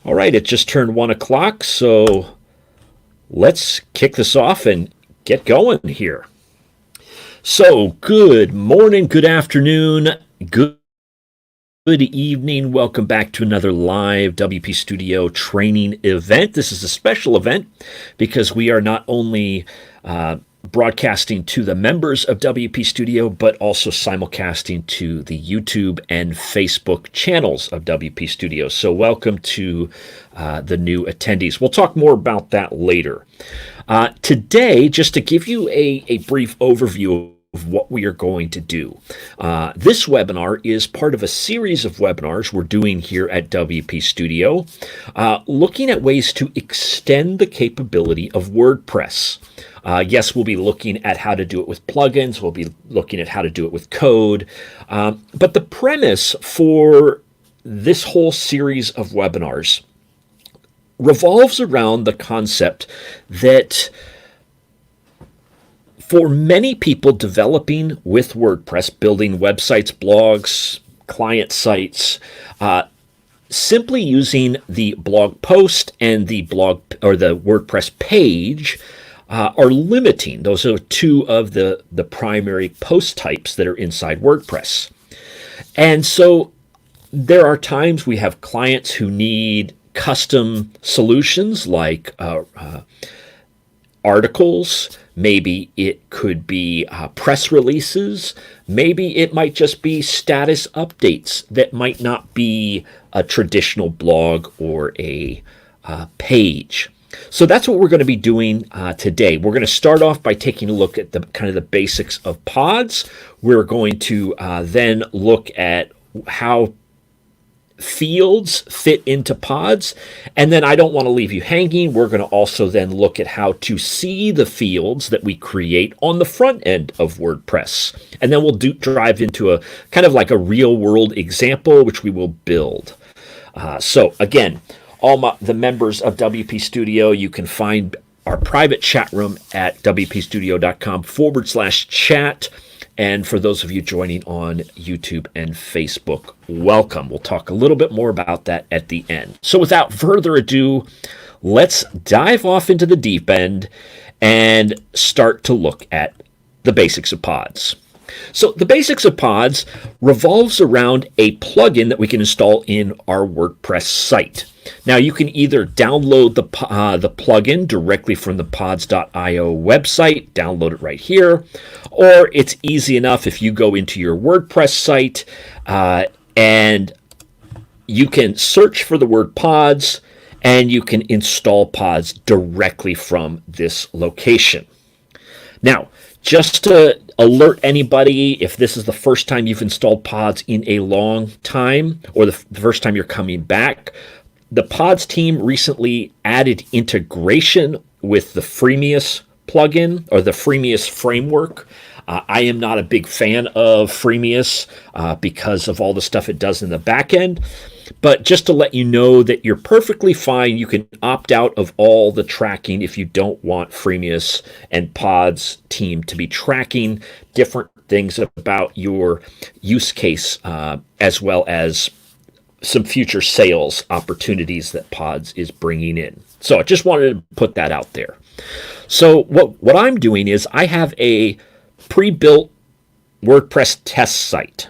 All right, it just turned 1 o'clock, so let's kick this off and get going here. So, good morning, good afternoon, good evening. Welcome back to another live WP Studio training event. This is a special event because we are not only broadcasting to the members of WP Studio, but also simulcasting to the YouTube and Facebook channels of WP Studio. So welcome to the new attendees. We'll talk more about that later. Today, just to give you a brief overview of what we are going to do. This webinar is part of a series of webinars we're doing here at WP Studio, looking at ways to extend the capability of WordPress. Yes, we'll be looking at how to do it with plugins. We'll be looking at how to do it with code. But the premise for this whole series of webinars revolves around the concept that for many people developing with WordPress, building websites, blogs, client sites, simply using the blog post and the blog or the WordPress page are limiting. Those are two of the primary post types that are inside WordPress. And so there are times we have clients who need custom solutions like articles. Maybe it could be press releases. Maybe it might just be status updates that might not be a traditional blog or a page. So that's what we're going to be doing today. We're going to start off by taking a look at the kind of the basics of pods. We're going to then look at how fields fit into pods. And then I don't want to leave you hanging. We're going to also then look at how to see the fields that we create on the front end of WordPress. And then we'll drive into a kind of like a real world example, which we will build. So again, the members of WP Studio, you can find our private chat room at wpstudio.com/chat. And for those of you joining on YouTube and Facebook, welcome. We'll talk a little bit more about that at the end. So without further ado, let's dive off into the deep end and start to look at the basics of pods. So the basics of pods revolves around a plugin that we can install in our WordPress site. Now you can either download the plugin directly from the pods.io website, download it right here, or it's easy enough if you go into your WordPress site and you can search for the word pods and you can install pods directly from this location. Now, just to alert anybody, if this is the first time you've installed pods in a long time or the first time you're coming back, the Pods team recently added integration with the Freemius plugin or the Freemius framework. I am not a big fan of Freemius because of all the stuff it does in the back end. But just to let you know that you're perfectly fine, you can opt out of all the tracking if you don't want Freemius and Pods team to be tracking different things about your use case as well as some future sales opportunities that Pods is bringing in. So I just wanted to put that out there. So what I'm doing is I have a pre-built WordPress test site.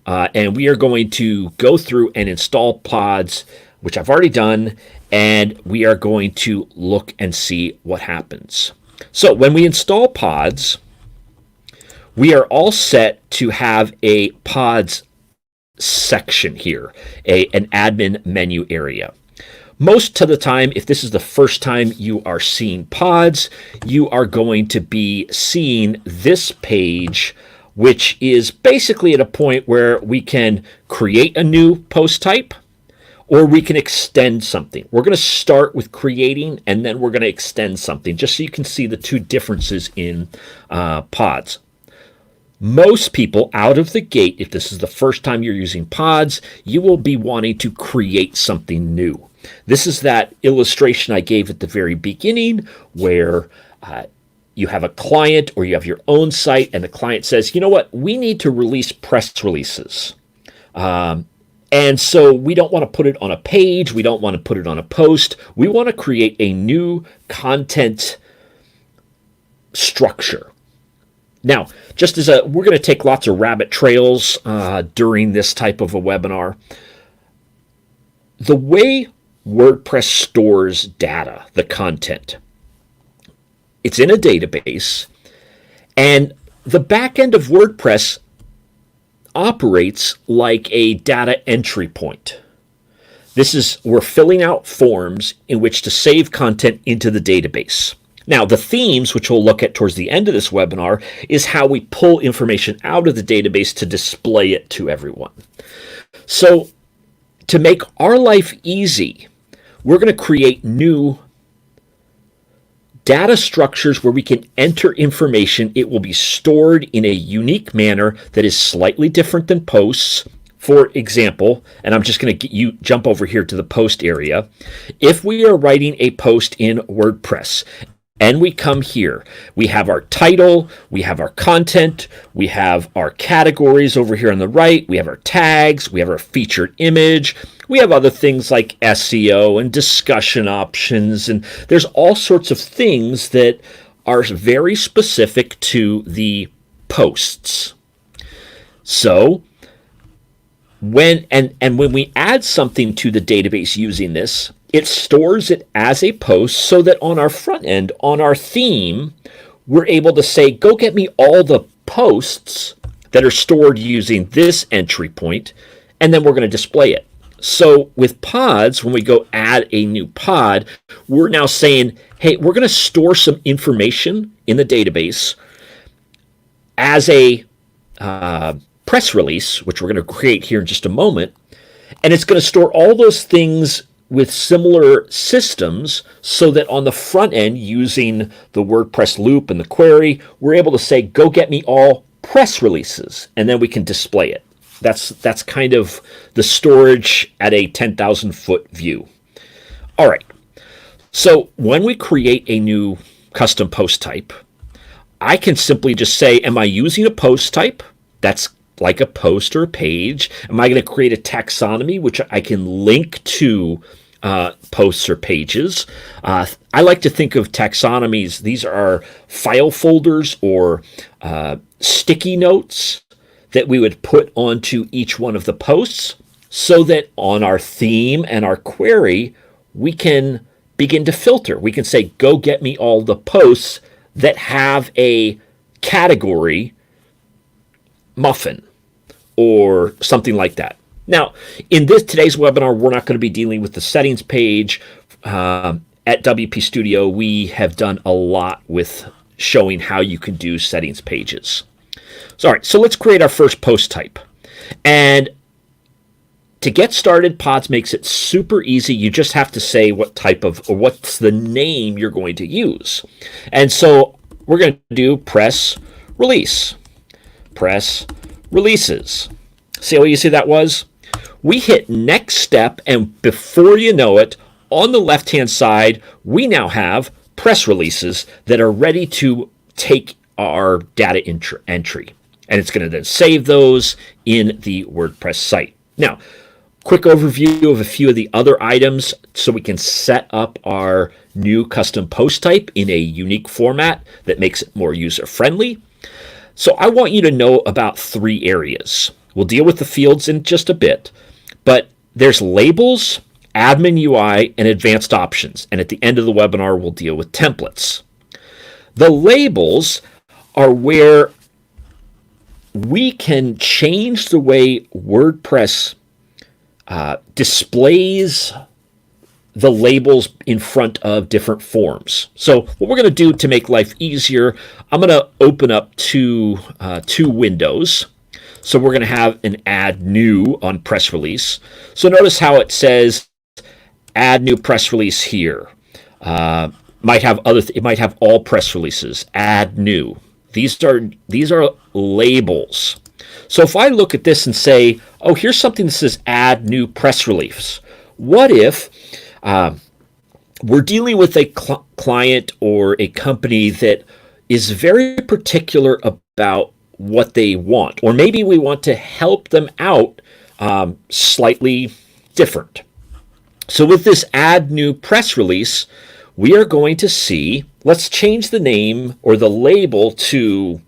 And we are going to go through and install pods, which I've already done, and we are going to look and see what happens. So when we install pods, we are all set to have a pods section here, an admin menu area. Most of the time, if this is the first time you are seeing pods, you are going to be seeing this page, which is basically at a point where we can create a new post type or we can extend something. We're going to start with creating and then we're going to extend something just so you can see the two differences in pods. Most people out of the gate, if this is the first time you're using pods, you will be wanting to create something new. This is that illustration I gave at the very beginning where you have a client or you have your own site and the client says, you know what, we need to release press releases. And so we don't want to put it on a page. We don't want to put it on a post. We want to create a new content structure. Now, we're going to take lots of rabbit trails during this type of a webinar. The way WordPress stores data, the content, it's in a database, and the back end of WordPress operates like a data entry point. We're filling out forms in which to save content into the database. Now, the themes, which we'll look at towards the end of this webinar, is how we pull information out of the database to display it to everyone. So, to make our life easy, we're going to create new data structures where we can enter information. It will be stored in a unique manner that is slightly different than posts. For example, and I'm just going to get you jump over here to the post area. If we are writing a post in WordPress and we come here, we have our title, we have our content, we have our categories over here on the right, we have our tags, we have our featured image, we have other things like SEO and discussion options, and there's all sorts of things that are very specific to the posts. So when we add something to the database using this, it stores it as a post so that on our front end, on our theme, we're able to say, go get me all the posts that are stored using this entry point, and then we're going to display it. So with pods, when we go add a new pod, we're now saying, hey, we're going to store some information in the database as a press release, which we're going to create here in just a moment, and it's going to store all those things with similar systems so that on the front end, using the WordPress loop and the query, we're able to say, go get me all press releases, and then we can display it. That's kind of the storage at a 10,000 foot view. All right. So when we create a new custom post type, I can simply just say, am I using a post type? That's like a post or a page. Am I going to create a taxonomy, which I can link to posts or pages? I like to think of taxonomies. These are file folders or sticky notes that we would put onto each one of the posts so that on our theme and our query, we can begin to filter. We can say, go get me all the posts that have a category muffin or something like that. Now, in today's webinar, we're not going to be dealing with the settings page. At WPStudio, we have done a lot with showing how you can do settings pages. So, all right, so let's create our first post type. And to get started, Pods makes it super easy. You just have to say what type of, or what's the name you're going to use. And so we're going to do press release. Press releases. See how easy that was? We hit next step, and before you know it, on the left-hand side, we now have press releases that are ready to take our data entry. And it's going to then save those in the WordPress site. Now, quick overview of a few of the other items so we can set up our new custom post type in a unique format that makes it more user-friendly. So I want you to know about 3 areas. We'll deal with the fields in just a bit, but there's labels, admin UI, and advanced options. And at the end of the webinar, we'll deal with templates. The labels are where we can change the way WordPress displays the labels in front of different forms. So what we're going to do to make life easier, I'm going to open up two windows. So we're going to have an add new on press release. So notice how it says add new press release here. It might have all press releases. Add new. These are labels. So if I look at this and say, oh, here's something that says add new press release. What if we're dealing with a client or a company that is very particular about what they want, or maybe we want to help them out slightly different. So with this add new press release, we are going to see, let's change the name or the label to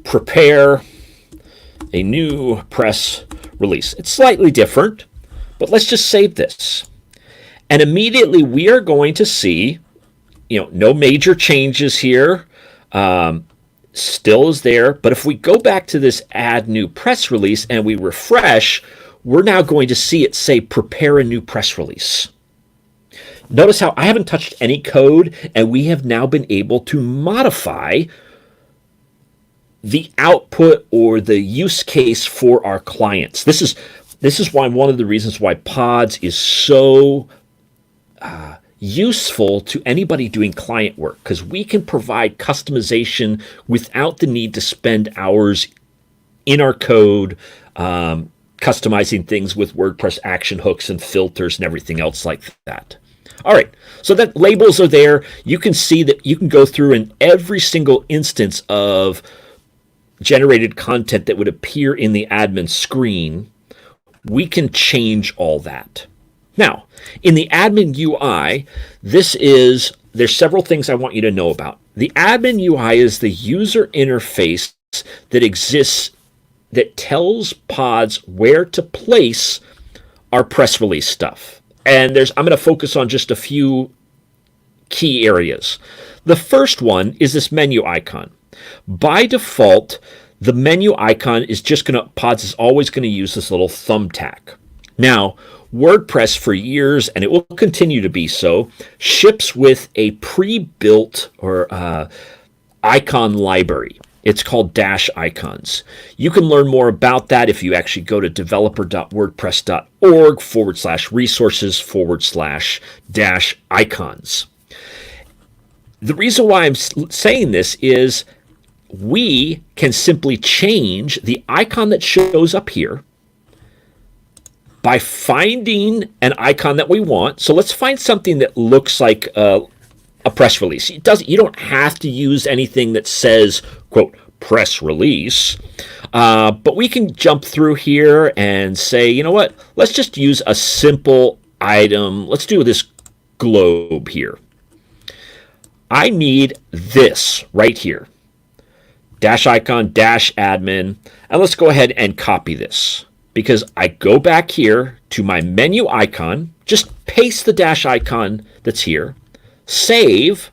prepare a new press release. It's slightly different, but let's just save this. And immediately we are going to see, no major changes here. Still is there. But if we go back to this add new press release and we refresh, we're now going to see it say prepare a new press release. Notice how I haven't touched any code, and we have now been able to modify the output or the use case for our clients. This is why one of the reasons why Pods is so useful to anybody doing client work, because we can provide customization without the need to spend hours in our code customizing things with WordPress action hooks and filters and everything else like that. All right, so that labels are there. You can see that you can go through in every single instance of generated content that would appear in the admin screen. We can change all that. Now, in the admin UI, there's several things I want you to know about. The admin UI is the user interface that exists that tells Pods where to place our press release stuff. And I'm going to focus on just a few key areas. The first one is this menu icon. By default, the menu icon is Pods is always going to use this little thumbtack. Now, WordPress for years, and it will continue to be so, ships with a pre-built or icon library. It's called Dash Icons. You can learn more about that if you actually go to developer.wordpress.org/resources/dash icons. The reason why I'm saying this is we can simply change the icon that shows up here by finding an icon that we want. So let's find something that looks like a press release. You don't have to use anything that says, quote, press release. But we can jump through here and say, you know what? Let's just use a simple item. Let's do this globe here. I need this right here. Dash icon, dash admin. And let's go ahead and copy this. Because I go back here to my menu icon, just paste the dash icon that's here, save,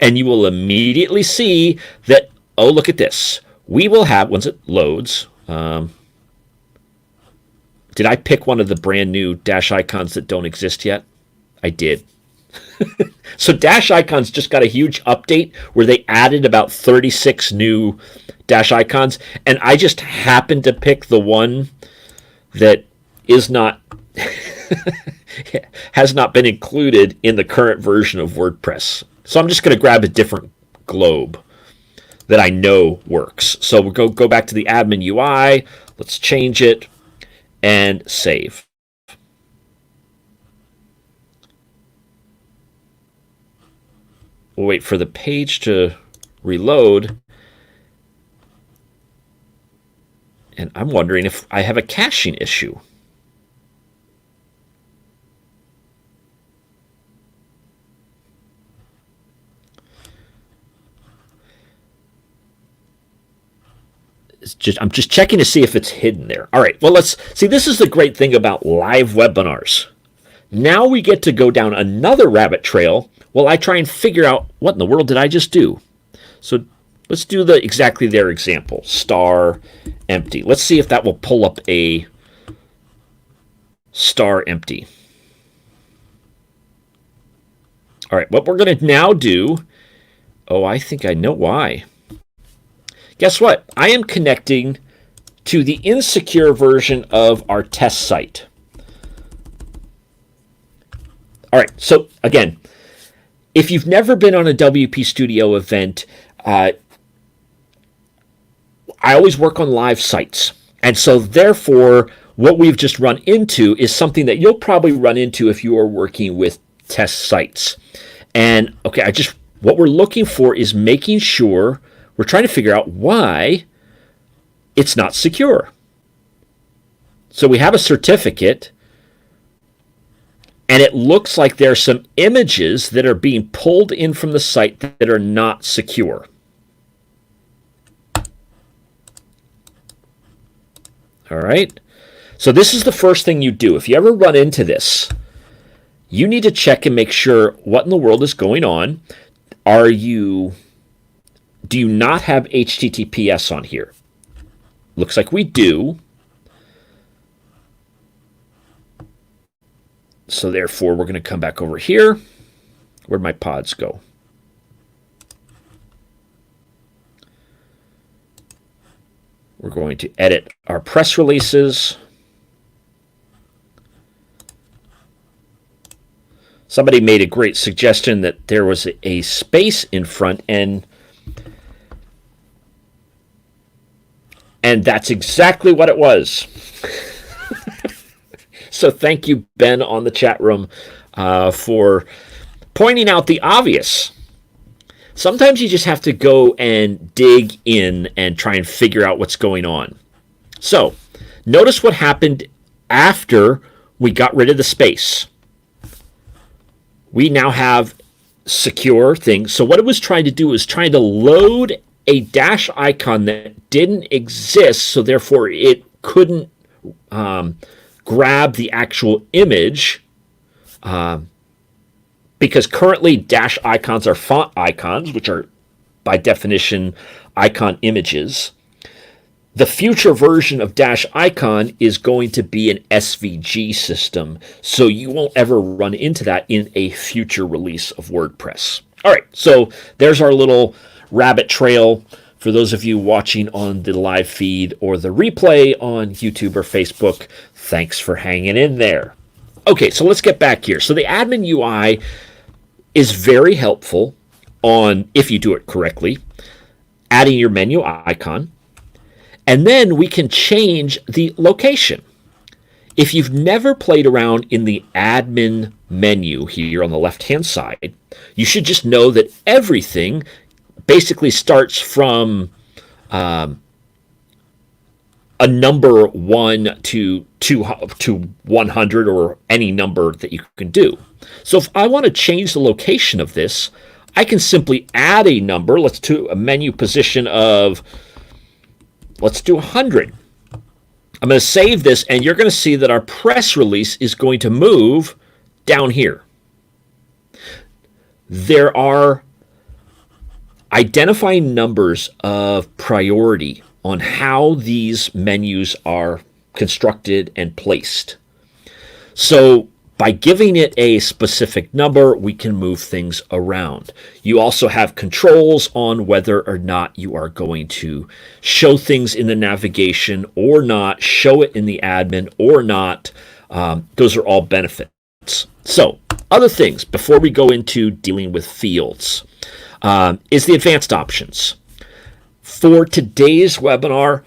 and you will immediately see that, oh, look at this. We will have, once it loads, did I pick one of the brand new dash icons that don't exist yet? I did. So dash icons just got a huge update where they added about 36 new dash icons, and I just happened to pick the one that is not has not been included in the current version of WordPress. So I'm just going to grab a different globe that I know works. So we'll go back to the admin UI. Let's change it and save. We'll wait for the page to reload. And I'm wondering if I have a caching issue. I'm just checking to see if it's hidden there. All right, well, let's see. This is the great thing about live webinars. Now we get to go down another rabbit trail while I try and figure out what in the world did I just do. So let's do exactly their example, star empty. Let's see if that will pull up a star empty. All right, what we're going to now do, I think I know why. Guess what? I am connecting to the insecure version of our test site. All right, so again, if you've never been on a WPStudio event, I always work on live sites. And so therefore, what we've just run into is something that you'll probably run into if you are working with test sites. And okay, what we're looking for is making sure we're trying to figure out why it's not secure. So we have a certificate, and it looks like there are some images that are being pulled in from the site that are not secure. All right. So this is the first thing you do. If you ever run into this, you need to check and make sure what in the world is going on. Do you not have HTTPS on here? Looks like we do. So therefore, we're going to come back over here. Where'd my pods go? We're going to edit our press releases. Somebody made a great suggestion that there was a space in front, and that's exactly what it was. So thank you, Ben, on the chat room for pointing out the obvious. Sometimes you just have to go and dig in and try and figure out what's going on. So notice what happened after we got rid of the space. We now have secure things. So what it was trying to do is trying to load a dash icon that didn't exist, so therefore it couldn't grab the actual image, because currently dash icons are font icons, which are by definition icon images. The future version of dash icon is going to be an SVG system, so you won't ever run into that in a future release of WordPress. All right, so there's our little rabbit trail for those of you watching on the live feed or the replay on YouTube or Facebook. Thanks for hanging in there. Okay, so let's get back here. So the admin UI is very helpful on, if you do it correctly, adding your menu icon. And then we can change the location. If you've never played around in the admin menu here on the left-hand side, you should just know that everything basically starts from a number 1 to 100, or any number that you can do. So if I want to change the location of this, I can simply add a number. Let's do a menu position of, let's do 100. I'm going to save this, and you're going to see that our press release is going to move down here. There are identifying numbers of priority on how these menus are constructed and placed. So by giving it a specific number, we can move things around. You also have controls on whether or not you are going to show things in the navigation or not, show it in the admin or not. Those are all benefits. So other things before we go into dealing with fields is the advanced options. For today's webinar,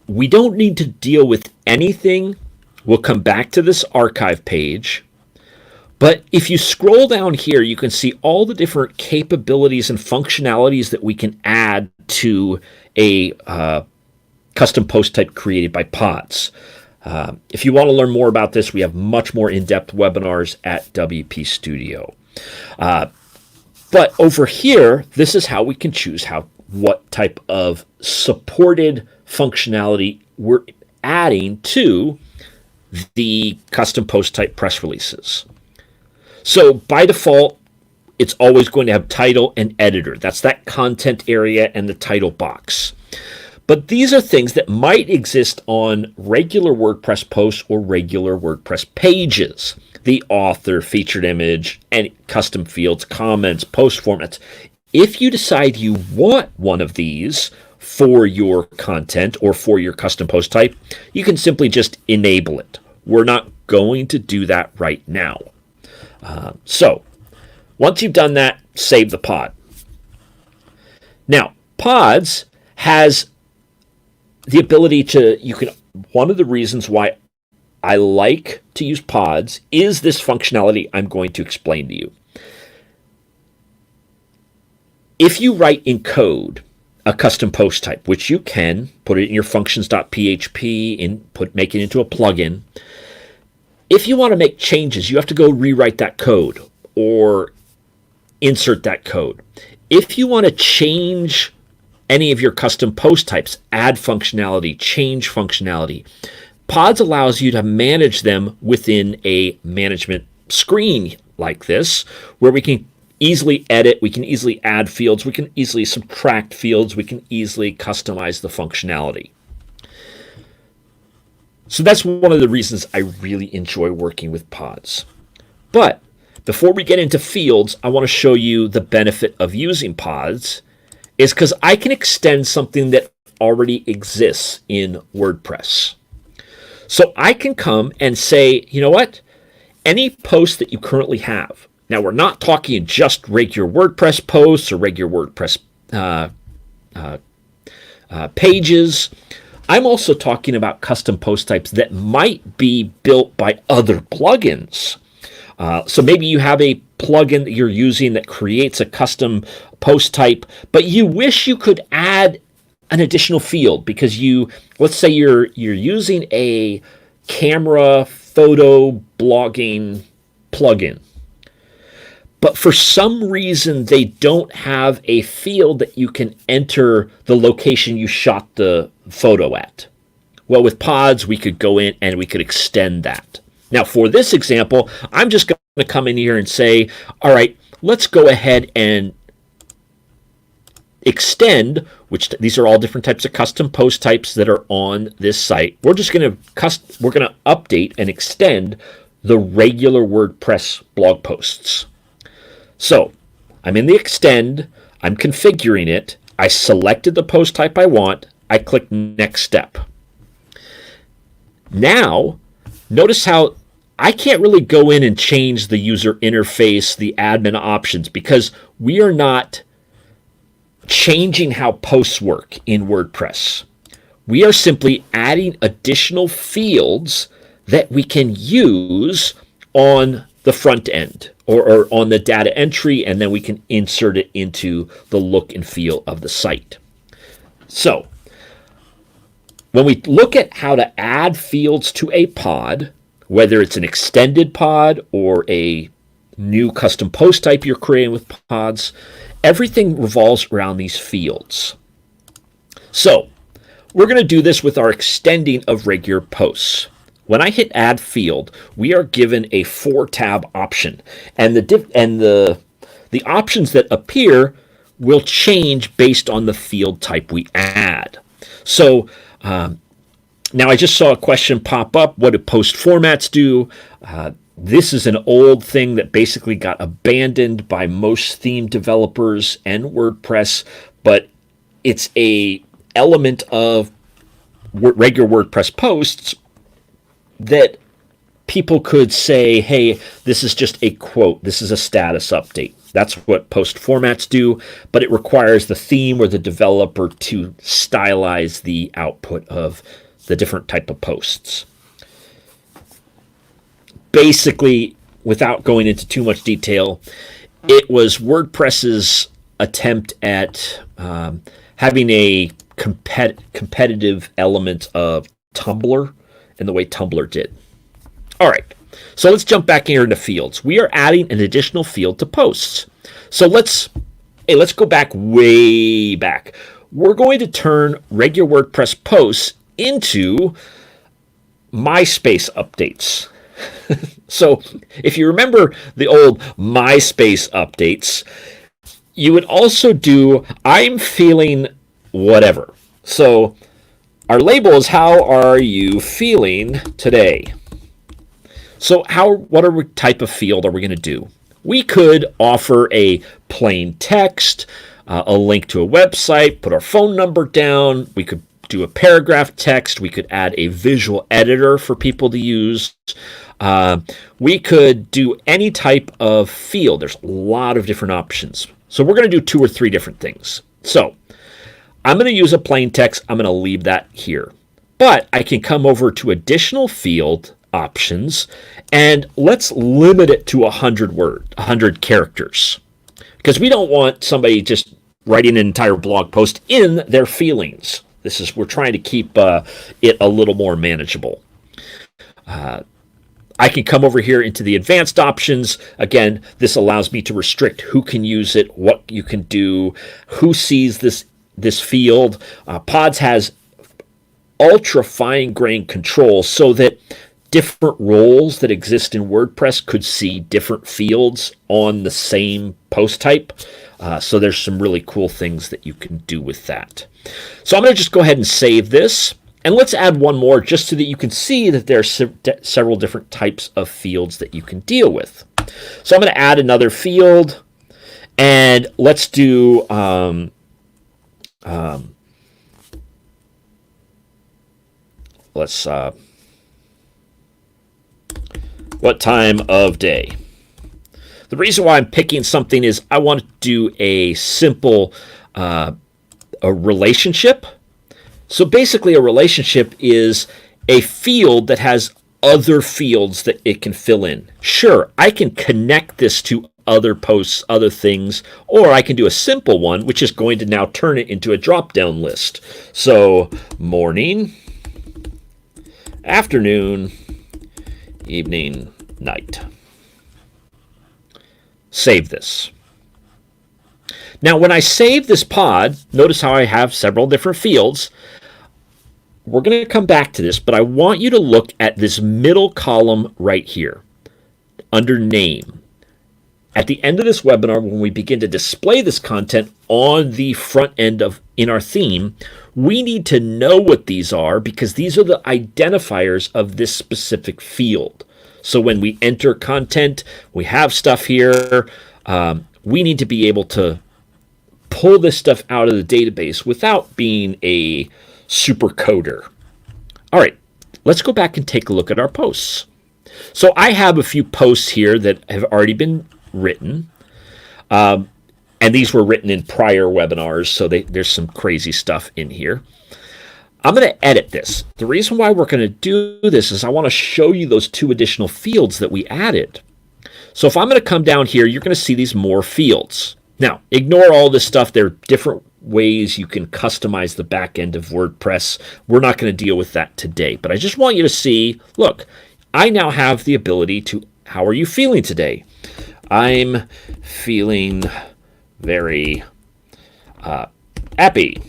we don't need to deal with anything. We'll come back to this archive page. But if you scroll down here, you can see all the different capabilities and functionalities that we can add to a custom post type created by Pods. If you want to learn more about this, we have much more in-depth webinars at WPStudio. But over here, this is how we can choose what type of supported functionality we're adding to the custom post type press releases. So by default, it's always going to have title and editor. That's that content area and the title box. But these are things that might exist on regular WordPress posts or regular WordPress pages. The author, featured image, and custom fields, comments, post formats. If you decide you want one of these for your content or for your custom post type, you can simply just enable it. We're not going to do that right now. So once you've done that, save the pod. Now, Pods has the ability to, one of the reasons why I like to use Pods is this functionality I'm going to explain to you. If you write in code a custom post type, which you can put it in your functions.php and make it into a plugin. If you want to make changes, you have to go rewrite that code or insert that code. If you want to change any of your custom post types, add functionality, change functionality, Pods allows you to manage them within a management screen like this, where we can easily edit, we can easily add fields, we can easily subtract fields, we can easily customize the functionality. So that's one of the reasons I really enjoy working with Pods. But before we get into fields, I want to show you the benefit of using Pods is because I can extend something that already exists in WordPress. So I can come and say, you know what? Any post that you currently have. Now, we're not talking just regular WordPress posts or regular WordPress pages. I'm also talking about custom post types that might be built by other plugins. So maybe you have a plugin that you're using that creates a custom post type, but you wish you could add an additional field because let's say you're using a camera photo blogging plugin, but for some reason they don't have a field that you can enter the location you shot the photo at. Well, with Pods, we could go in and we could extend that. Now, for this example, I'm just going to come in here and say, all right, let's go ahead and extend, which these are all different types of custom post types that are on this site. We're just going to update and extend the regular WordPress blog posts. So I'm in the extend, I'm configuring it, I selected the post type I want, I click next step. Now, notice how I can't really go in and change the user interface, the admin options, because we are not changing how posts work in WordPress. We are simply adding additional fields that we can use on the front end or on the data entry, and then we can insert it into the look and feel of the site. So when we look at how to add fields to a pod, whether it's an extended pod or a new custom post type you're creating with Pods, everything revolves around these fields. So we're going to do this with our extending of regular posts. When I hit add field, we are given a 4-tab option, and the options that appear will change based on the field type we add. So now I just saw a question pop up. What do post formats do? This is an old thing that basically got abandoned by most theme developers and WordPress, but it's a element of regular WordPress posts that people could say, hey, this is just a quote, this is a status update. That's what post formats do, but it requires the theme or the developer to stylize the output of the different type of posts. Basically, without going into too much detail, it was WordPress's attempt at having a competitive element of Tumblr in the way Tumblr did. All right, so let's jump back here into fields. We are adding an additional field to posts. So let's go back way back. We're going to turn regular WordPress posts into MySpace updates. So if you remember the old MySpace updates, you would also do I'm feeling whatever. So our label is how are you feeling today? So what type of field are we going to do? We could offer a plain text, a link to a website, put our phone number down. We could do a paragraph text. We could add a visual editor for people to use. We could do any type of field. There's a lot of different options. So we're going to do 2 or 3 different things. So I'm going to use a plain text. I'm going to leave that here. But I can come over to additional field options, and let's limit it to 100 characters. Because we don't want somebody just writing an entire blog post in their feelings. We're trying to keep it a little more manageable. I can come over here into the advanced options. Again, this allows me to restrict who can use it, what you can do, who sees this field. Pods has ultra fine-grained control so that different roles that exist in WordPress could see different fields on the same post type. So there's some really cool things that you can do with that. So I'm going to just go ahead and save this. And let's add one more just so that you can see that there are several different types of fields that you can deal with. So I'm going to add another field. And let's do what time of day? The reason why I'm picking something is I want to do a simple a relationship. So basically a relationship is a field that has other fields that it can fill in. Sure, I can connect this to other posts, other things, or I can do a simple one, which is going to now turn it into a drop-down list. So morning, afternoon, evening, night. Save this. Now, when I save this pod, notice how I have several different fields. We're going to come back to this, but I want you to look at this middle column right here under name. At the end of this webinar, when we begin to display this content on the front end in our theme, we need to know what these are because these are the identifiers of this specific field. So when we enter content, we have stuff here. We need to be able to pull this stuff out of the database without being a super coder. All right, let's go back and take a look at our posts. So I have a few posts here that have already been written. And these were written in prior webinars, so there's some crazy stuff in here. I'm going to edit this. The reason why we're going to do this is I want to show you those two additional fields that we added. So if I'm going to come down here, you're going to see these more fields. Now, ignore all this stuff. There are different ways you can customize the back end of WordPress. We're not going to deal with that today, but I just want you to see, look, I now have the ability to, how are you feeling today? I'm feeling very happy.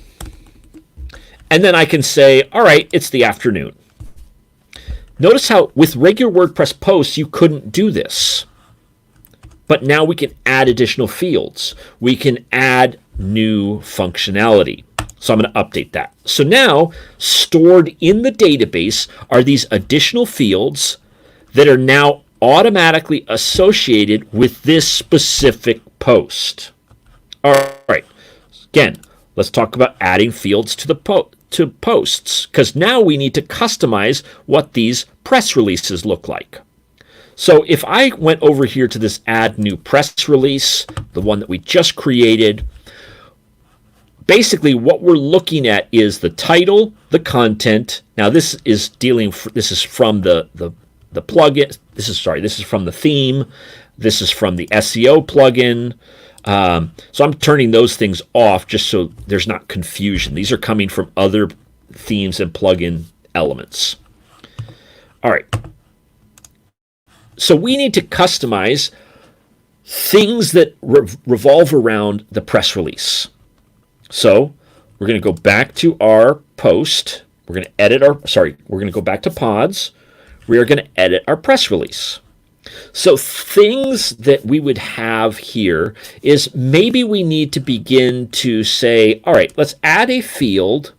And then I can say, all right, it's the afternoon. Notice how with regular WordPress posts, you couldn't do this. But now we can add additional fields. We can add new functionality. So I'm going to update that. So now stored in the database are these additional fields that are now automatically associated with this specific post. All right. Again, let's talk about adding fields to the posts, because now we need to customize what these press releases look like. So if I went over here to this add new press release, the one that we just created, basically what we're looking at is the title, the content. Now this is from the plugin. This is from the theme. This is from the SEO plugin. So I'm turning those things off just so there's not confusion. These are coming from other themes and plugin elements. All right. So we need to customize things that revolve around the press release. So we're going to go back to our post. We're going to we're going to go back to pods. We are going to edit our press release. So things that we would have here is maybe we need to begin to say, all right, let's add a field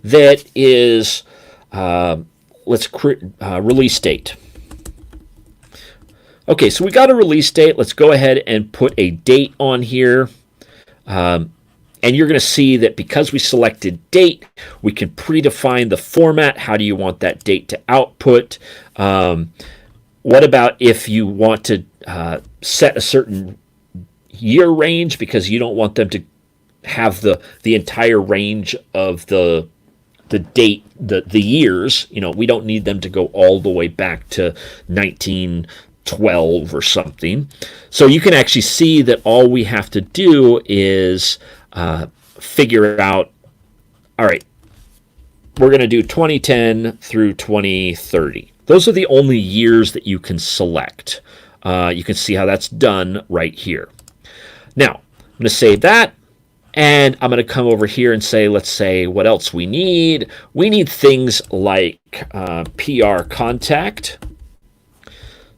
that is, release date. Okay, so we got a release date. Let's go ahead and put a date on here. And you're going to see that because we selected date, we can predefine the format. How do you want that date to output? What about if you want to set a certain year range because you don't want them to have the entire range of the date, the years? You know, we don't need them to go all the way back to 19 12 or something. So you can actually see that all we have to do is figure out, all right, we're going to do 2010 through 2030. Those are the only years that you can select. You can see how that's done right here. Now, I'm going to save that, and I'm going to come over here and say, let's say what else we need. We need things like PR contact.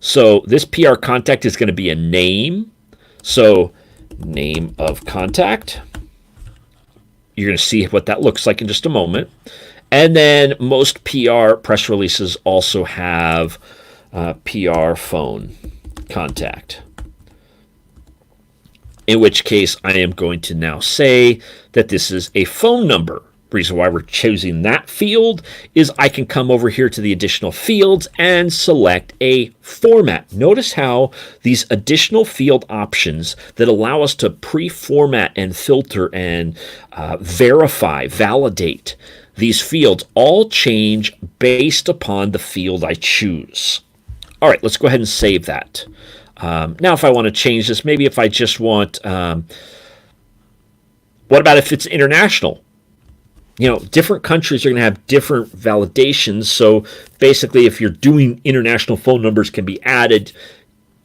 So this PR contact is going to be a name. So name of contact. You're going to see what that looks like in just a moment. And then most PR press releases also have PR phone contact. In which case I am going to now say that this is a phone number. The reason why we're choosing that field is I can come over here to the additional fields and select a format. Notice how these additional field options that allow us to pre-format and filter and validate these fields all change based upon the field I choose. All right, let's go ahead and save that. Now, if I want to change this, maybe if I just want, what about if it's international? You know, different countries are going to have different validations. So basically, if you're doing international phone numbers can be added,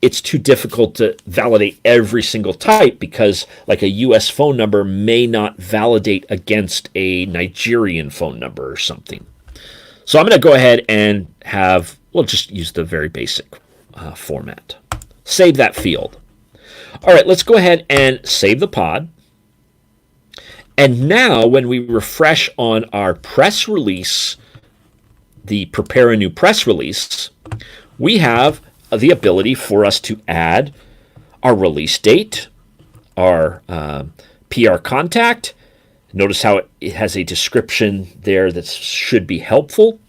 it's too difficult to validate every single type because like a US phone number may not validate against a Nigerian phone number or something. So I'm going to go ahead and we'll just use the very basic format. Save that field. All right, let's go ahead and save the pod. And now when we refresh on our press release, the prepare a new press release, we have the ability for us to add our release date, our PR contact. Notice how it has a description there that should be helpful,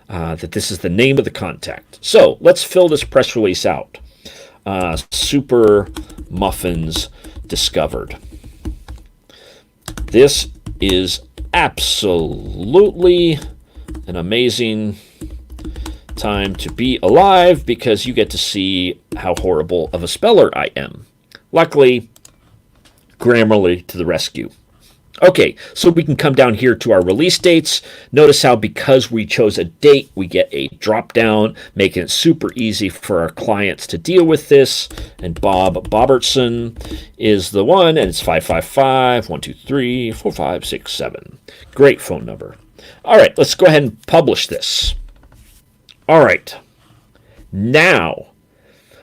that this is the name of the contact. So let's fill this press release out. Super muffins discovered. This is absolutely an amazing time to be alive because you get to see how horrible of a speller I am. Luckily, Grammarly to the rescue. Okay, so we can come down here to our release dates. Notice how because we chose a date, we get a drop down, making it super easy for our clients to deal with this. And Bob Bobertson is the one, and it's 555-123-4567. Great phone number. All right, let's go ahead and publish this. All right, now,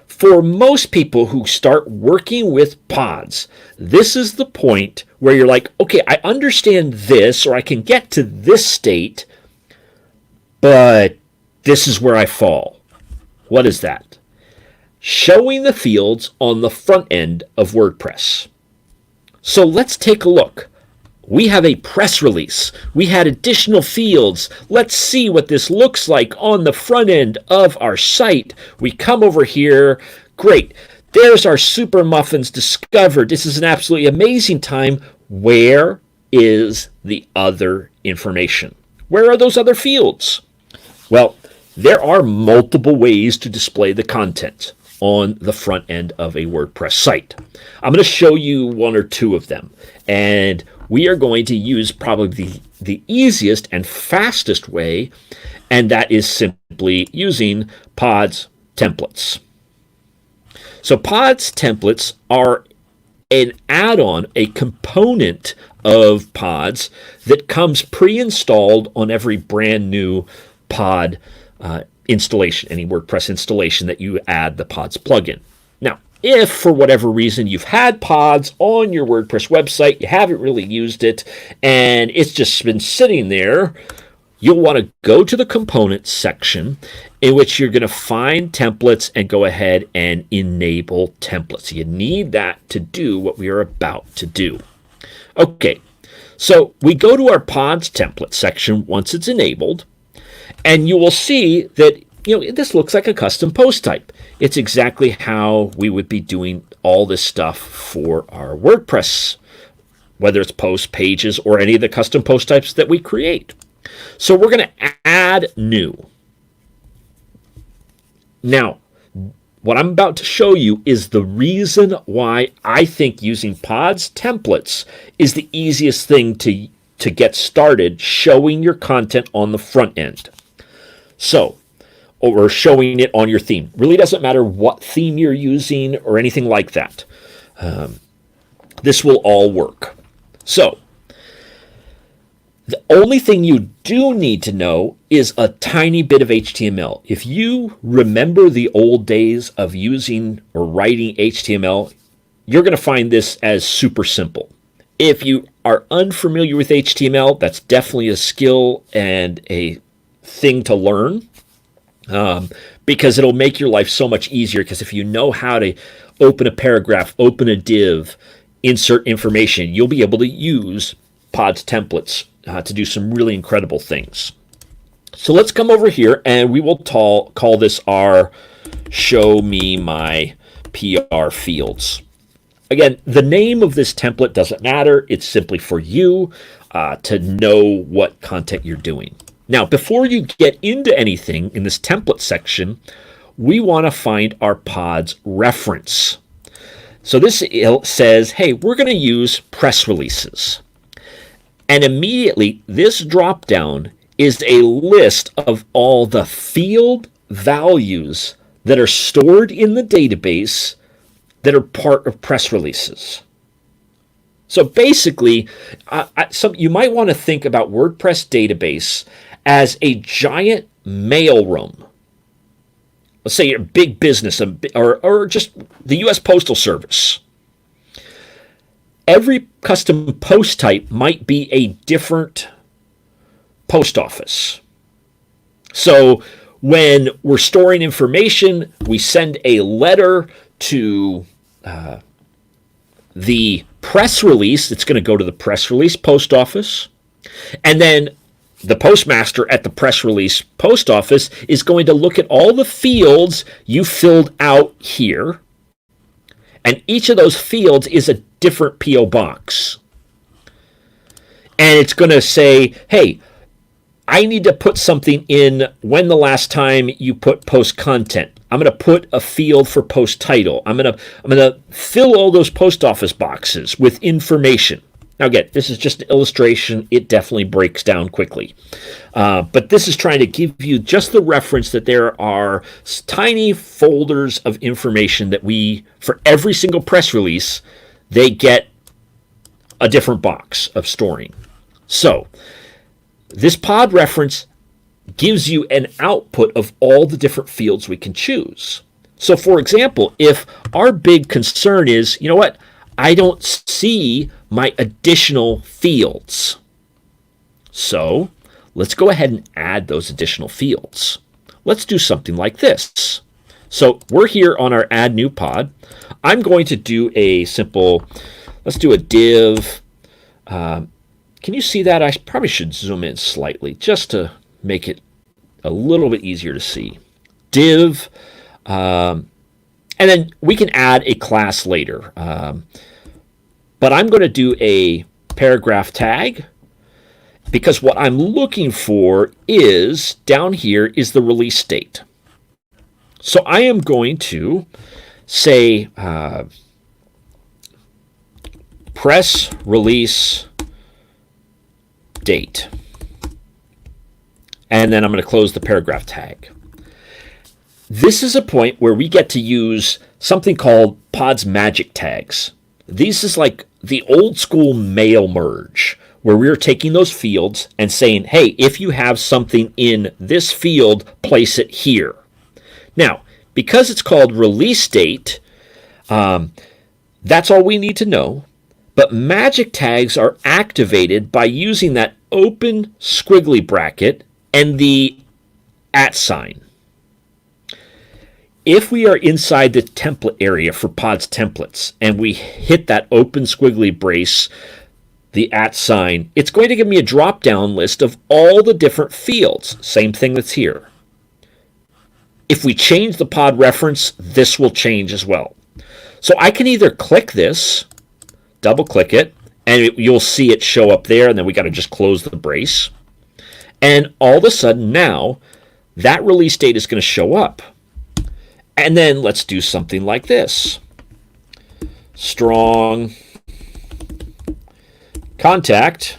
for most people who start working with pods, this is the point where you're like, okay, I understand this, or I can get to this state, but this is where I fall. What is that? Showing the fields on the front end of WordPress. So let's take a look. We have a press release. We had additional fields. Let's see what this looks like on the front end of our site. We come over here. Great. There's our super muffins discovered. This is an absolutely amazing time. Where is the other information? Where are those other fields? Well, there are multiple ways to display the content on the front end of a WordPress site. I'm going to show you one or two of them. And we are going to use probably the easiest and fastest way, and that is simply using Pods templates. So Pods templates are an add-on, a component of Pods that comes pre-installed on every brand new Pod installation, any WordPress installation that you add the Pods plugin. Now, if for whatever reason you've had Pods on your WordPress website, you haven't really used it, and it's just been sitting there, you'll want to go to the components section in which you're going to find templates and go ahead and enable templates. You need that to do what we are about to do. Okay, so we go to our Pods template section once it's enabled, and you will see that this looks like a custom post type. It's exactly how we would be doing all this stuff for our WordPress, whether it's posts, pages, or any of the custom post types that we create. So we're going to add new. Now, what I'm about to show you is the reason why I think using pods templates is the easiest thing to get started showing your content on the front end. So, or showing it on your theme. Really doesn't matter what theme you're using or anything like that. This will all work. So, the only thing you do need to know is a tiny bit of HTML. If you remember the old days of using or writing HTML, you're going to find this as super simple. If you are unfamiliar with HTML, that's definitely a skill and a thing to learn, because it'll make your life so much easier. Because if you know how to open a paragraph, open a div, insert information, you'll be able to use pods templates to do some really incredible things. So let's come over here and we will call this our show me my PR fields. Again, the name of this template doesn't matter. It's simply for you to know what content you're doing. Now, before you get into anything in this template section, we want to find our pods reference. So this says, hey, we're going to use press releases. And immediately, this drop-down is a list of all the field values that are stored in the database that are part of press releases. So basically, you might want to think about WordPress database as a giant mailroom. Let's say you're a big business or just the U.S. Postal Service. Every custom post type might be a different post office. So when we're storing information, we send a letter to the press release. It's going to go to the press release post office. And then the postmaster at the press release post office is going to look at all the fields you filled out here. And each of those fields is a different P.O. box. And it's going to say, hey, I need to put something in when the last time you put post content. I'm going to put a field for post title. I'm going to fill all those post office boxes with information. Now again, this is just an illustration. It definitely breaks down quickly. But this is trying to give you just the reference that there are tiny folders of information that for every single press release, they get a different box of storing. So this pod reference gives you an output of all the different fields we can choose. So for example, if our big concern is, you know what, I don't see my additional fields. So let's go ahead and add those additional fields. Let's do something like this. So we're here on our add new pod. I'm going to do a simple, let's do a div. Can you see that? I probably should zoom in slightly just to make it a little bit easier to see. Div, and then we can add a class later. But I'm going to do a paragraph tag because what I'm looking for is, down here is the release date. So I am going to say press release date. And then I'm going to close the paragraph tag. This is a point where we get to use something called Pods Magic Tags. These is like the old school mail merge, where we're taking those fields and saying, hey, if you have something in this field, place it here. Now, because it's called release date, that's all we need to know. But magic tags are activated by using that open squiggly bracket and the @ sign. If we are inside the template area for Pods templates and we hit that open squiggly brace, the @ sign, it's going to give me a drop-down list of all the different fields. Same thing that's here. If we change the pod reference, this will change as well. So I can either click this, double-click it, and you'll see it show up there, and then we got to just close the brace. And all of a sudden now, that release date is going to show up. And then let's do something like this. Strong contact.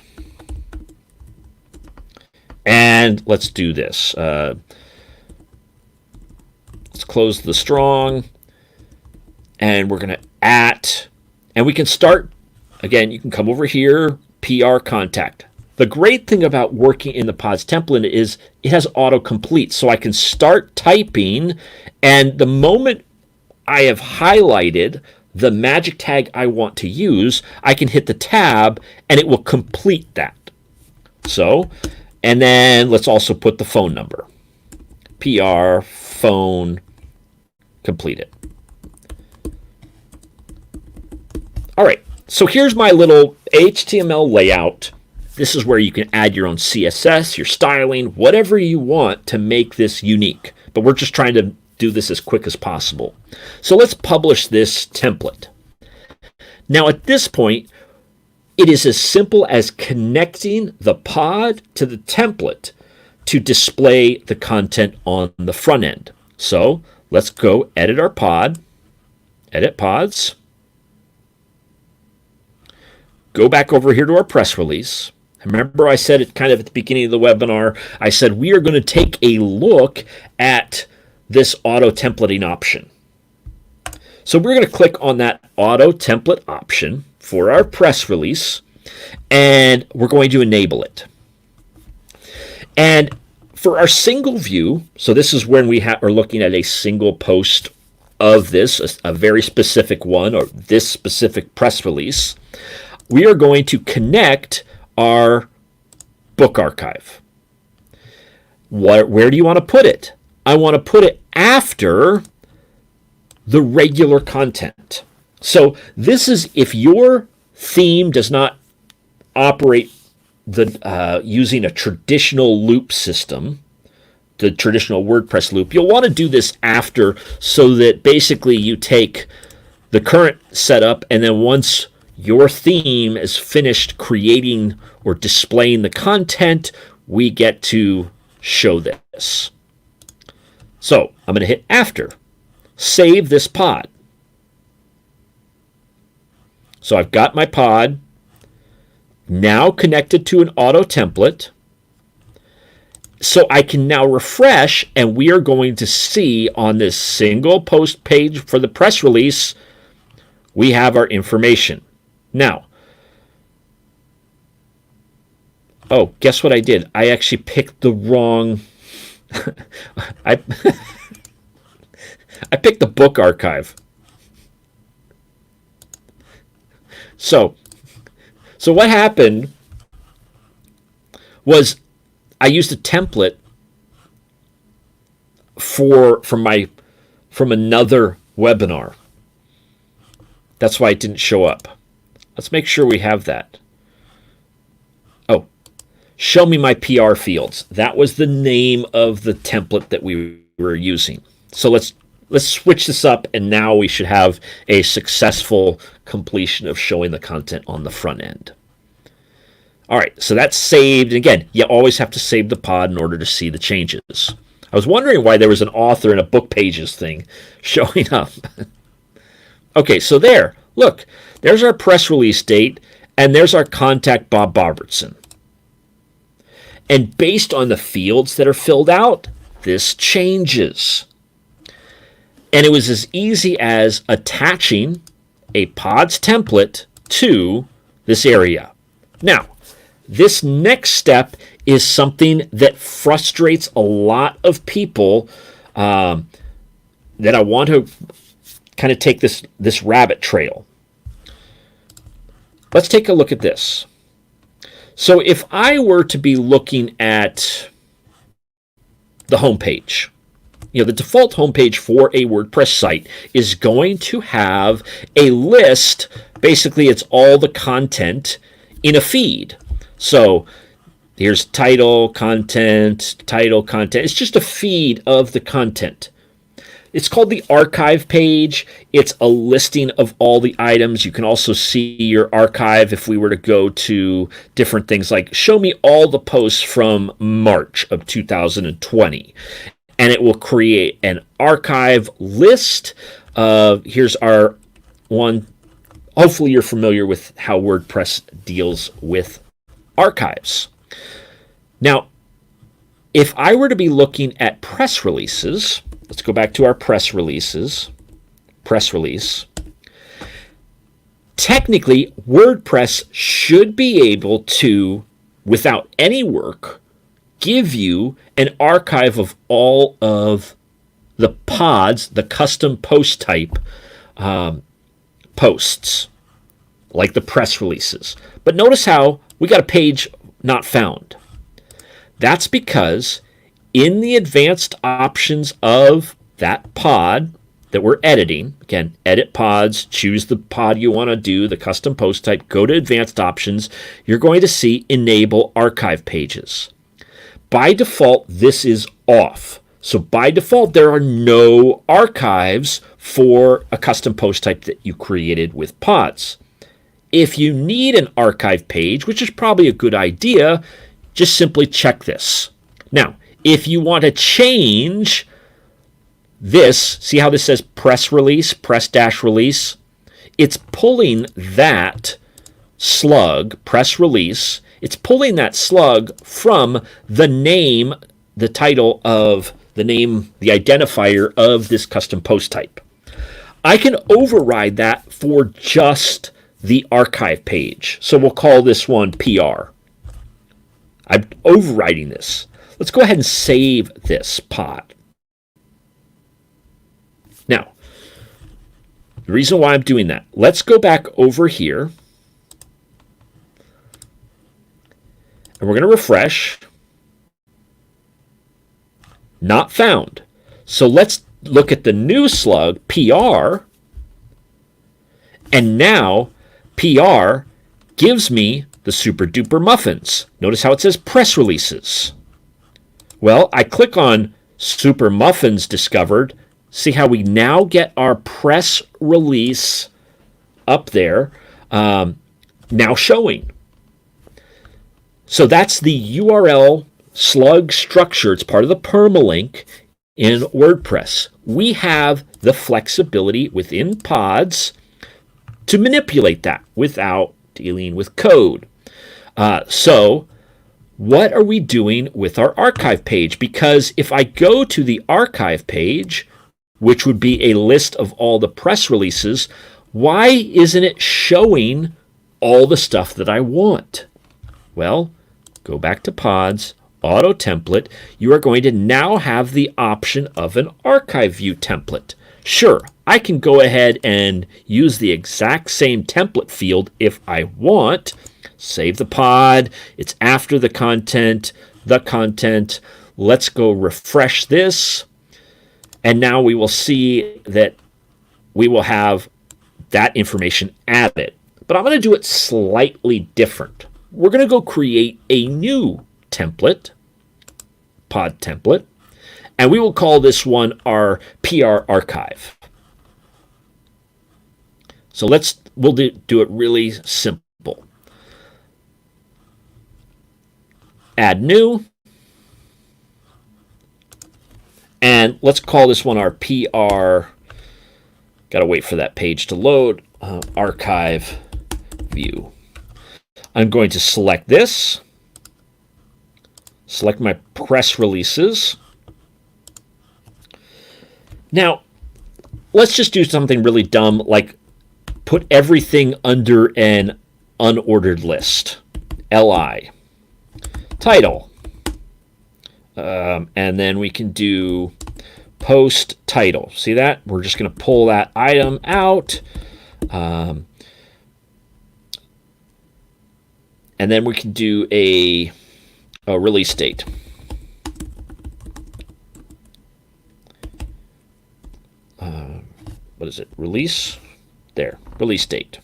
And let's do this. Let's close the strong. And we're going to @ and we can start, again, you can come over here, PR contact. The great thing about working in the pods template is it has autocomplete. So I can start typing, and the moment I have highlighted the magic tag I want to use, I can hit the tab and it will complete that. So, and then let's also put the phone number. PR, phone, completed. All right, so here's my little HTML layout. This is where you can add your own CSS, your styling, whatever you want to make this unique. But we're just trying to do this as quick as possible. So let's publish this template. Now at this point, it is as simple as connecting the pod to the template to display the content on the front end. So let's go edit our pod, edit pods, go back over here to our press release. Remember I said it kind of at the beginning of the webinar, I said we are going to take a look at this auto templating option. So we're going to click on that auto template option for our press release, and we're going to enable it. And for our single view, so this is when we are looking at a single post of this, a very specific one, or this specific press release, we are going to connect our book archive. Where do you want to put it? I want to put it after the regular content. So this is if your theme does not operate using a traditional loop system, the traditional WordPress loop, you'll want to do this after, so that basically you take the current setup, and then once your theme is finished creating or displaying the content, we get to show this. So I'm going to hit after. Save this pod. So I've got my pod now connected to an auto template. So I can now refresh, and we are going to see on this single post page for the press release, we have our information. Now, oh, guess what I did? I actually picked the wrong... I picked the book archive. So what happened was I used a template from another webinar. That's why it didn't show up. Let's make sure we have that. Oh, show me my PR fields. That was the name of the template that we were using. So let's switch this up, and now we should have a successful completion of showing the content on the front end. All right, so that's saved. Again, you always have to save the pod in order to see the changes. I was wondering why there was an author and a book pages thing showing up. Okay, so there, look, there's our press release date, and there's our contact Bob Robertson. And based on the fields that are filled out, this changes. And it was as easy as attaching a pods template to this area. Now, this next step is something that frustrates a lot of people that I want to kind of take this rabbit trail. Let's take a look at this. So if I were to be looking at the homepage, the default homepage for a WordPress site is going to have a list. Basically, it's all the content in a feed. So here's title, content. It's just a feed of the content. It's called the archive page. It's a listing of all the items. You can also see your archive if we were to go to different things like show me all the posts from March of 2020. and it will create an archive list. Here's our one. Hopefully you're familiar with how WordPress deals with archives. Now, if I were to be looking at press releases, let's go back to our press releases. Press release. Technically, WordPress should be able to, without any work, give you an archive of all of the pods, the custom post type posts, like the press releases. But notice how we got a page not found. That's because in the advanced options of that pod that we're editing, again, edit pods, choose the pod you want to do, the custom post type, go to advanced options, you're going to see enable archive pages. By default, this is off. So by default, there are no archives for a custom post type that you created with pods. If you need an archive page, which is probably a good idea, just simply check this. Now, if you want to change this, see how this says press release, press dash release? It's pulling that slug, press release, it's pulling that slug from the name, the title of the name, the identifier of this custom post type. I can override that for just the archive page. So we'll call this one PR. I'm overriding this. Let's go ahead and save this pod. Now, the reason why I'm doing that, let's go back over here. And we're going to refresh. Not found. So let's look at the new slug, PR. And now PR gives me the super duper muffins. Notice how it says press releases. Well, I click on super muffins discovered. See how we now get our press release up there now showing. So that's the URL slug structure. It's part of the permalink in WordPress. We have the flexibility within pods to manipulate that without dealing with code. So what are we doing with our archive page? Because if I go to the archive page, which would be a list of all the press releases, why isn't it showing all the stuff that I want? Well, go back to pods, auto template. You are going to now have the option of an archive view template. Sure, I can go ahead and use the exact same template field if I want. Save the pod. It's after the content. Let's go refresh this. And now we will see that we will have that information added. But I'm going to do it slightly different. We're going to go create a new template, pod template, and we will call this one our PR archive. So we'll do it really simple. Add new. And let's call this one our PR. Got to wait for that page to load. Archive view. I'm going to select this. Select my press releases. Now, let's just do something really dumb, like put everything under an unordered list. LI. Title. And then we can do post title. See that? We're just going to pull that item out. And then we can do a release date. What is it? Release? There. Release date.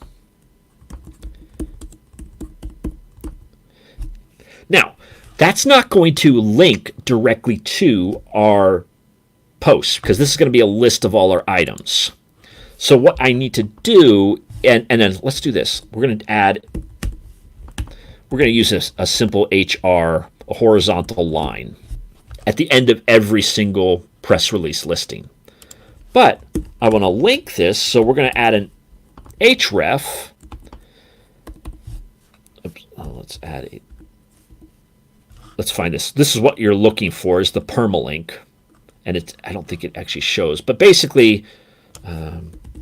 Now, that's not going to link directly to our post because this is going to be a list of all our items. So what I need to do, and then let's do this. We're going to use a simple HR, a horizontal line. at the end of every single press release listing. But I want to link this, so we're going to add an href. Oops, let's add a. Let's find this. This is what you're looking for, is the permalink, and I don't think it actually shows, but basically,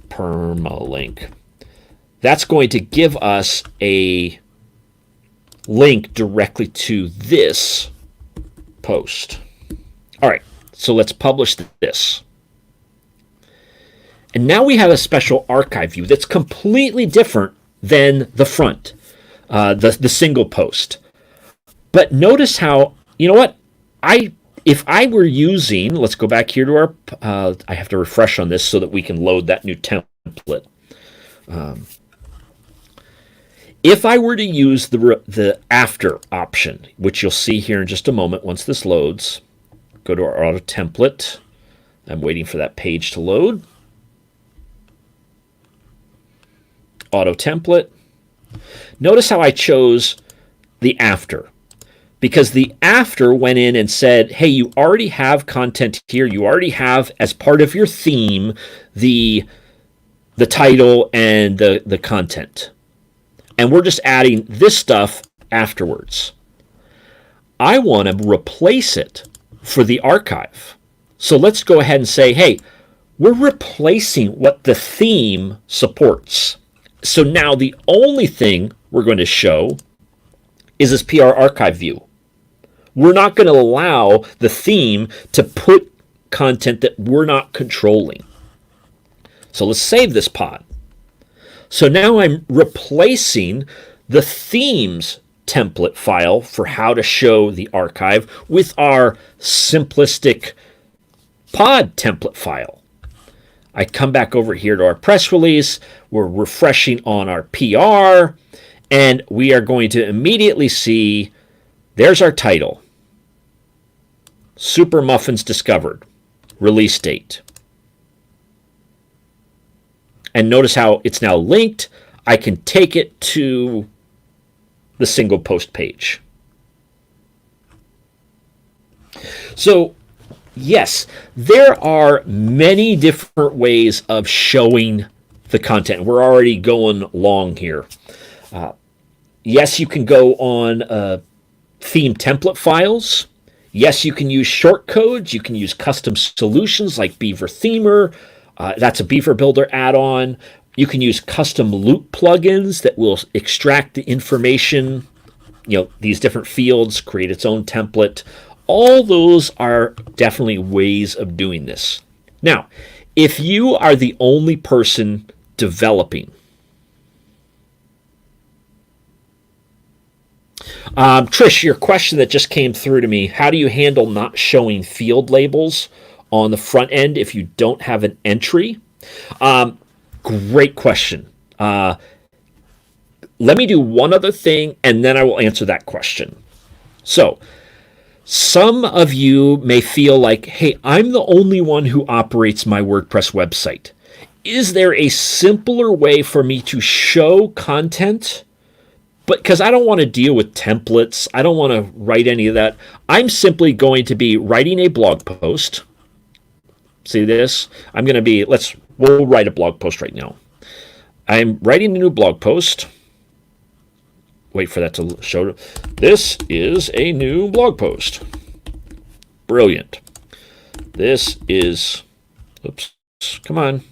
permalink. That's going to give us a link directly to this post. All right, so let's publish this. And now we have a special archive view that's completely different than the front, the single post. But notice how, you know what, if I were using, let's go back here to our, I have to refresh on this so that we can load that new template. If I were to use the after option, which you'll see here in just a moment once this loads, go to our auto template. I'm waiting for that page to load. Auto template. Notice how I chose the after, because the after went in and said, hey, you already have content here. You already have, as part of your theme, the title and the content. And we're just adding this stuff afterwards. I want to replace it for the archive. So let's go ahead and say, hey, we're replacing what the theme supports. So now the only thing we're going to show is this PR archive view. We're not going to allow the theme to put content that we're not controlling. So let's save this pod. So now I'm replacing the themes template file for how to show the archive with our simplistic pod template file. I come back over here to our press release. We're refreshing on our PR, and we are going to immediately see there's our title. Super Muffins Discovered. Release date. And notice how it's now linked. I can take it to the single post page. So, yes, there are many different ways of showing the content. We're already going long here. Yes, you can go on theme template files. Yes, you can use short codes. You can use custom solutions like Beaver Themer. That's a Beaver Builder add-on. You can use custom loop plugins that will extract the information, these different fields, create its own template. All those are definitely ways of doing this. Now, if you are the only person developing, Trish, your question that just came through to me, how do you handle not showing field labels on the front end if you don't have an entry? Great question. Let me do one other thing, and then I will answer that question. So, some of you may feel like, hey, I'm the only one who operates my WordPress website. Is there a simpler way for me to show content? But because I don't want to deal with templates, I don't want to write any of that. I'm simply going to be writing a blog post. See this? I'm going to be, we'll write a blog post right now. I'm writing a new blog post. Wait for that to show. This is a new blog post. Brilliant. This is, oops, come on.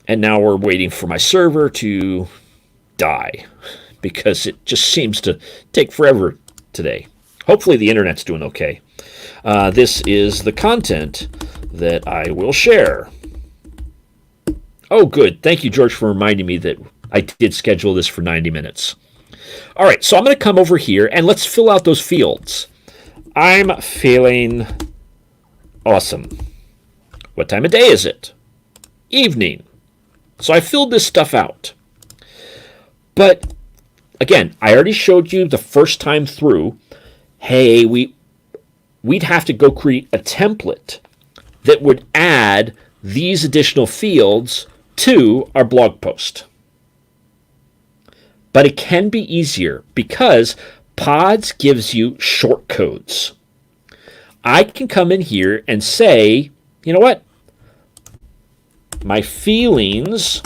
And now we're waiting for my server to die because it just seems to take forever today. Hopefully the internet's doing okay. This is the content that I will share. Oh, good. Thank you, George, for reminding me that I did schedule this for 90 minutes. All right, so I'm going to come over here and let's fill out those fields. I'm feeling awesome. What time of day is it? Evening. So I filled this stuff out. But again, I already showed you the first time through, hey, we'd have to go create a template that would add these additional fields to our blog post. But it can be easier because Pods gives you short codes. I can come in here and say, you know what? My feelings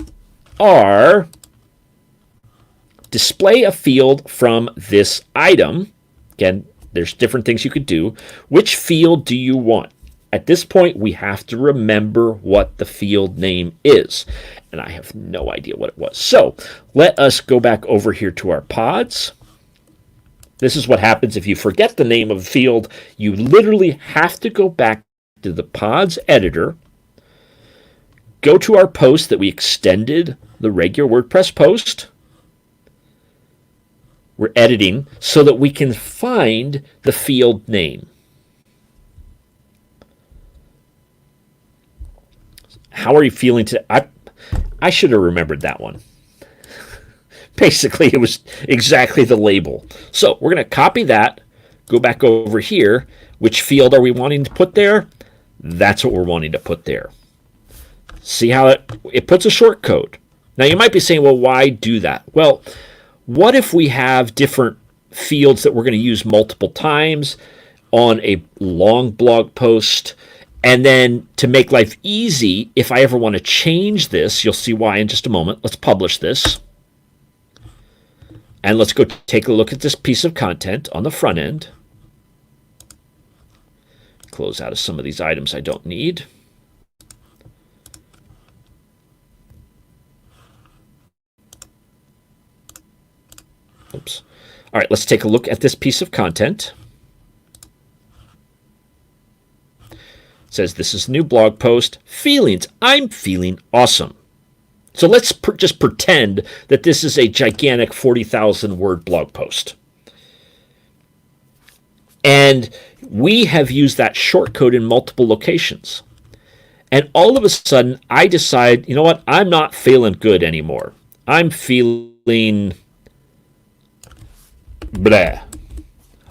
are display a field from this item. Again, there's different things you could do. Which field do you want? At this point, we have to remember what the field name is. And I have no idea what it was. So let us go back over here to our pods. This is what happens if you forget the name of a field. You literally have to go back to the pods editor, go to our post that we extended the regular WordPress post. We're editing so that we can find the field name. How are you feeling today? I should have remembered that one. Basically, it was exactly the label. So we're going to copy that, go back over here. Which field are we wanting to put there? That's what we're wanting to put there. See how it puts a short code. Now you might be saying, well, why do that? Well, what if we have different fields that we're going to use multiple times on a long blog post? And then to make life easy, if I ever want to change this, you'll see why in just a moment. Let's publish this. And let's go take a look at this piece of content on the front end. Close out of some of these items I don't need. Oops. All right, let's take a look at this piece of content. It says this is a new blog post. Feelings. I'm feeling awesome. So let's just pretend that this is a gigantic 40,000 word blog post. And we have used that shortcode in multiple locations. And all of a sudden, I decide, you know what? I'm not feeling good anymore. I'm feeling blah.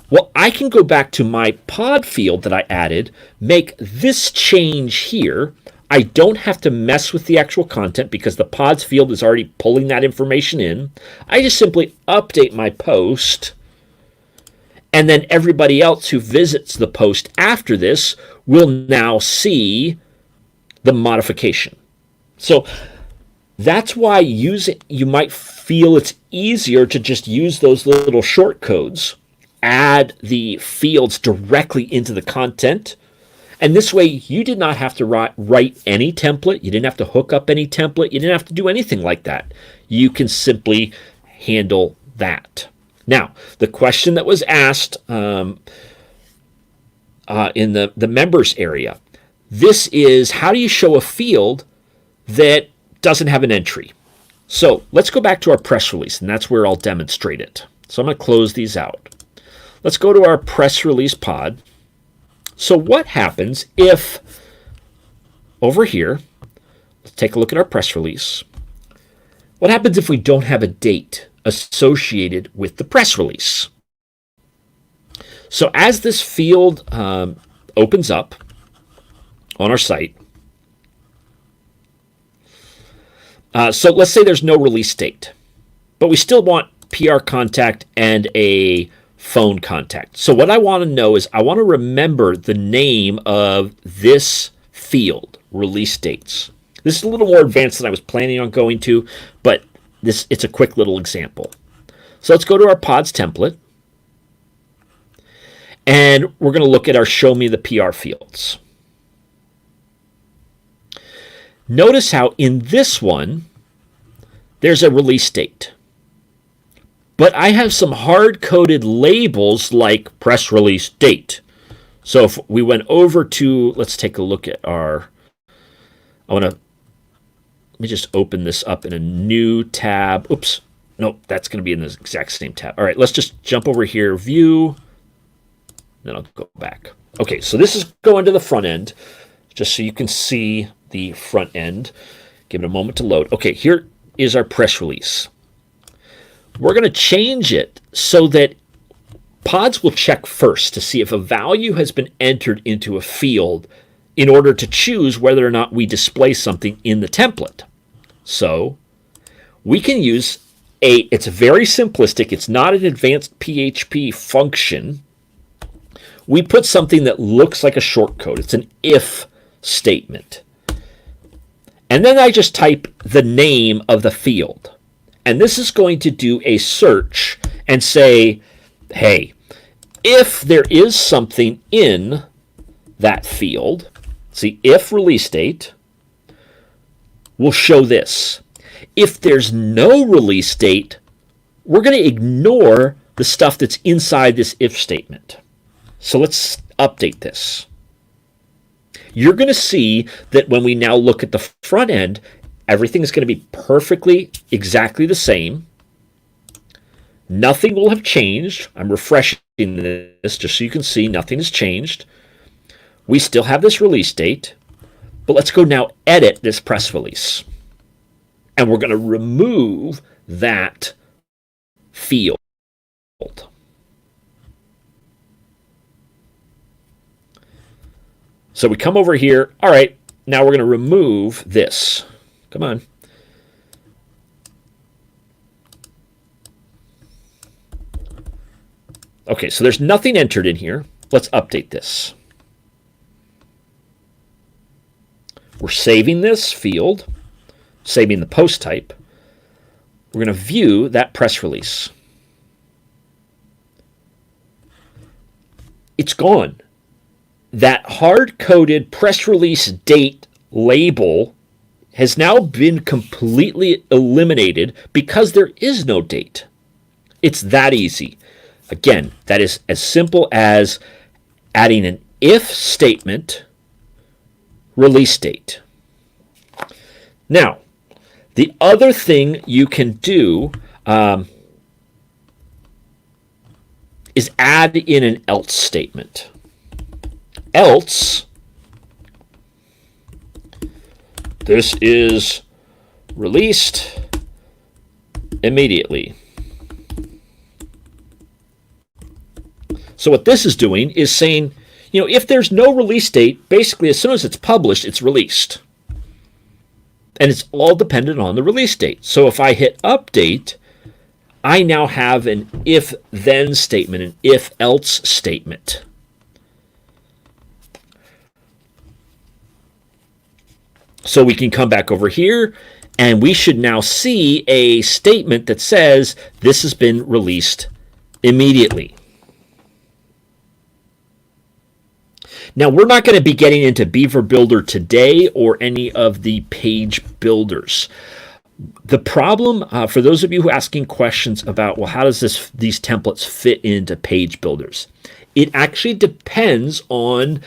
Well, I can go back to my pod field that I added, make this change here. I don't have to mess with the actual content because the pods field is already pulling that information in. I just simply update my post, and then everybody else who visits the post after this will now see the modification. So that's why you might feel it's easier to just use those little short codes, add the fields directly into the content. And this way, you did not have to write any template. You didn't have to hook up any template. You didn't have to do anything like that. You can simply handle that. Now, the question that was asked in the members area, this is how do you show a field that doesn't have an entry? So let's go back to our press release, and that's where I'll demonstrate it. So I'm going to close these out. Let's go to our press release pod. So what happens if, over here, let's take a look at our press release. What happens if we don't have a date associated with the press release? So as this field opens up on our site, so let's say there's no release date, but we still want PR contact and a phone contact. So what I want to know is I want to remember the name of this field, release dates. This is a little more advanced than I was planning on going to, but it's a quick little example. So let's go to our pods template, and we're going to look at our show me the PR fields. Notice how in this one, there's a release date. But I have some hard-coded labels like press release date. So if we went over to, let's take a look at let me just open this up in a new tab. Oops, nope, that's going to be in the exact same tab. All right, let's just jump over here, view, then I'll go back. Okay, so this is going to the front end, just so you can see the front end. Give it a moment to load. Okay, here is our press release. We're going to change it so that pods will check first to see if a value has been entered into a field in order to choose whether or not we display something in the template. So we can use it's very simplistic. It's not an advanced PHP function. We put something that looks like a shortcode. It's an if statement. And then I just type the name of the field. And this is going to do a search and say, hey, if there is something in that field, see, if release date will show this. If there's no release date, we're going to ignore the stuff that's inside this if statement. So let's update this. You're going to see that when we now look at the front end, everything is going to be perfectly exactly the same. Nothing will have changed. I'm refreshing this just so you can see nothing has changed. We still have this release date, but let's go now edit this press release. And we're going to remove that field. So we come over here. All right, now we're going to remove this. Come on. Okay, so there's nothing entered in here. Let's update this. We're saving this field, saving the post type. We're going to view that press release. It's gone. That hard-coded press release date label has now been completely eliminated because there is no date. It's that easy. Again, that is as simple as adding an if statement, release date. Now, the other thing you can do is add in an else statement. Else, this is released immediately. So what this is doing is saying, if there's no release date, basically as soon as it's published, it's released. And it's all dependent on the release date. So if I hit update, I now have an if-then statement, an if-else statement. So we can come back over here, and we should now see a statement that says this has been released immediately. Now, we're not going to be getting into Beaver Builder today or any of the page builders. The problem, for those of you who are asking questions about, well, how does these templates fit into page builders? It actually depends on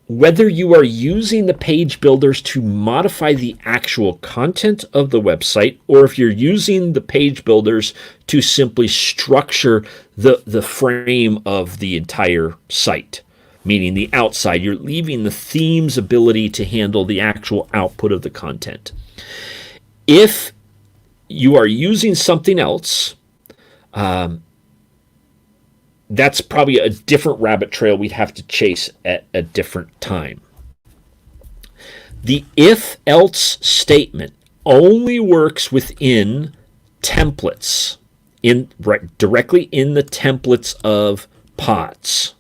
whether you are using the page builders to modify the actual content of the website, or if you're using the page builders to simply structure the frame of the entire site, meaning the outside. You're leaving the theme's ability to handle the actual output of the content. If you are using something else, that's probably a different rabbit trail we'd have to chase at a different time. The if-else statement only works within templates, directly in the templates of pods.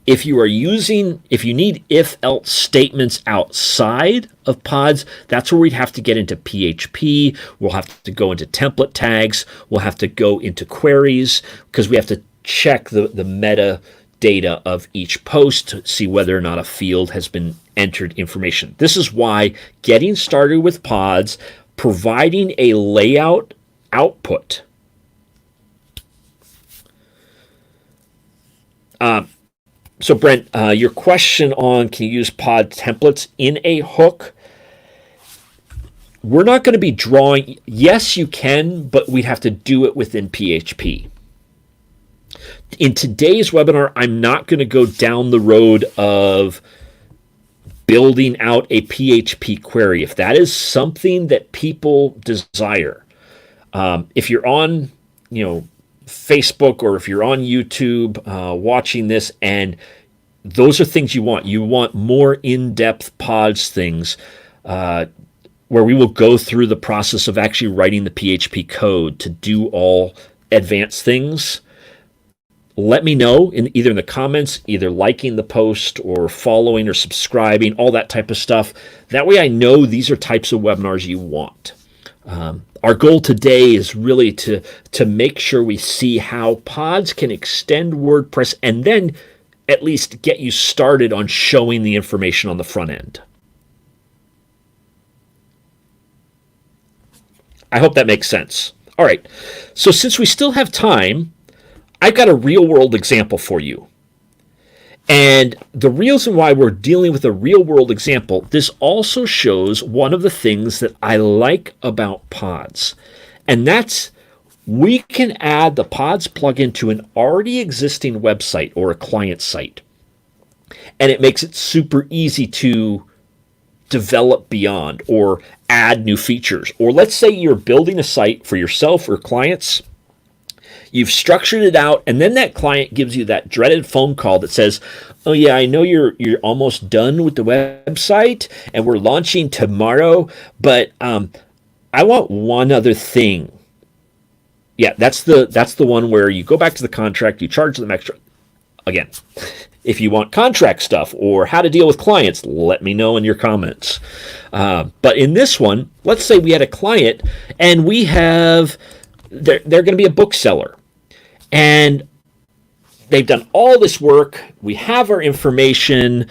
If you need if-else statements outside of pods, that's where we'd have to get into PHP. We'll have to go into template tags. We'll have to go into queries because we have to check the metadata of each post to see whether or not a field has been entered information. This is why getting started with pods, providing a layout output, so Brent, your question on can you use pod templates in a hook? We're not going to be drawing. Yes, you can, but we'd have to do it within PHP. In today's webinar, I'm not going to go down the road of building out a PHP query. If that is something that people desire, if you're on, Facebook, or if you're on YouTube watching this and those are things you want more in-depth pods things, where we will go through the process of actually writing the PHP code to do all advanced things, let me know either in the comments, either liking the post or following or subscribing, all that type of stuff. That way I know these are types of webinars you want. Our goal today is really to make sure we see how pods can extend WordPress and then at least get you started on showing the information on the front end. I hope that makes sense. All right, so since we still have time, I've got a real-world example for you. And the reason why we're dealing with a real-world example, this also shows one of the things that I like about pods. And that's we can add the pods plugin to an already existing website or a client site. And it makes it super easy to develop beyond or add new features. Or let's say you're building a site for yourself or clients. You've structured it out, and then that client gives you that dreaded phone call that says, oh yeah, I know you're almost done with the website and we're launching tomorrow, but I want one other thing. Yeah, that's the one where you go back to the contract, you charge them extra. Again, if you want contract stuff or how to deal with clients, let me know in your comments. But in this one, let's say we had a client and we have, they're going to be a bookseller. And they've done all this work. We have our information.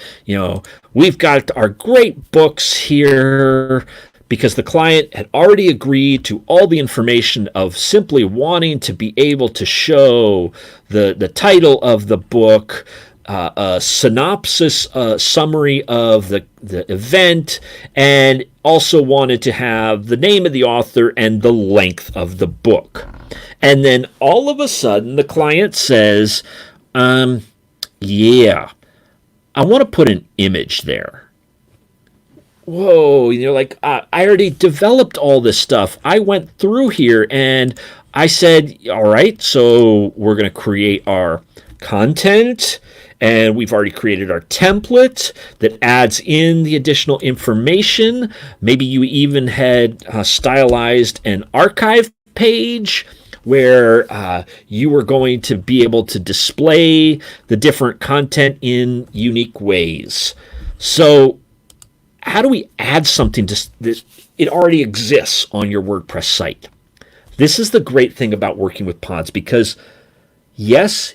We've got our great books here because the client had already agreed to all the information of simply wanting to be able to show the title of the book, a synopsis, summary of the event, and also wanted to have the name of the author and the length of the book. And then all of a sudden, the client says, yeah, I want to put an image there. Whoa, you're like, I already developed all this stuff. I went through here and I said, all right, so we're going to create our content. And we've already created our template that adds in the additional information. Maybe you even had stylized an archive page where you were going to be able to display the different content in unique ways. So how do we add something that it already exists on your WordPress site? This is the great thing about working with pods because, yes,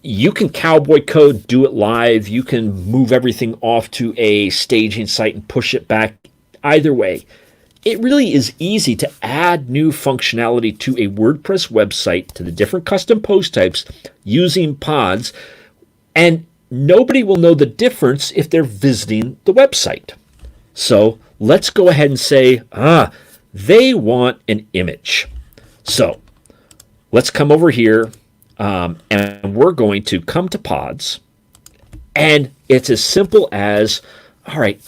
you can cowboy code, do it live. You can move everything off to a staging site and push it back. Either way, it really is easy to add new functionality to a WordPress website to the different custom post types using pods, and nobody will know the difference if they're visiting the website. So let's go ahead and say, they want an image. So let's come over here. And we're going to come to pods, and it's as simple as, all right,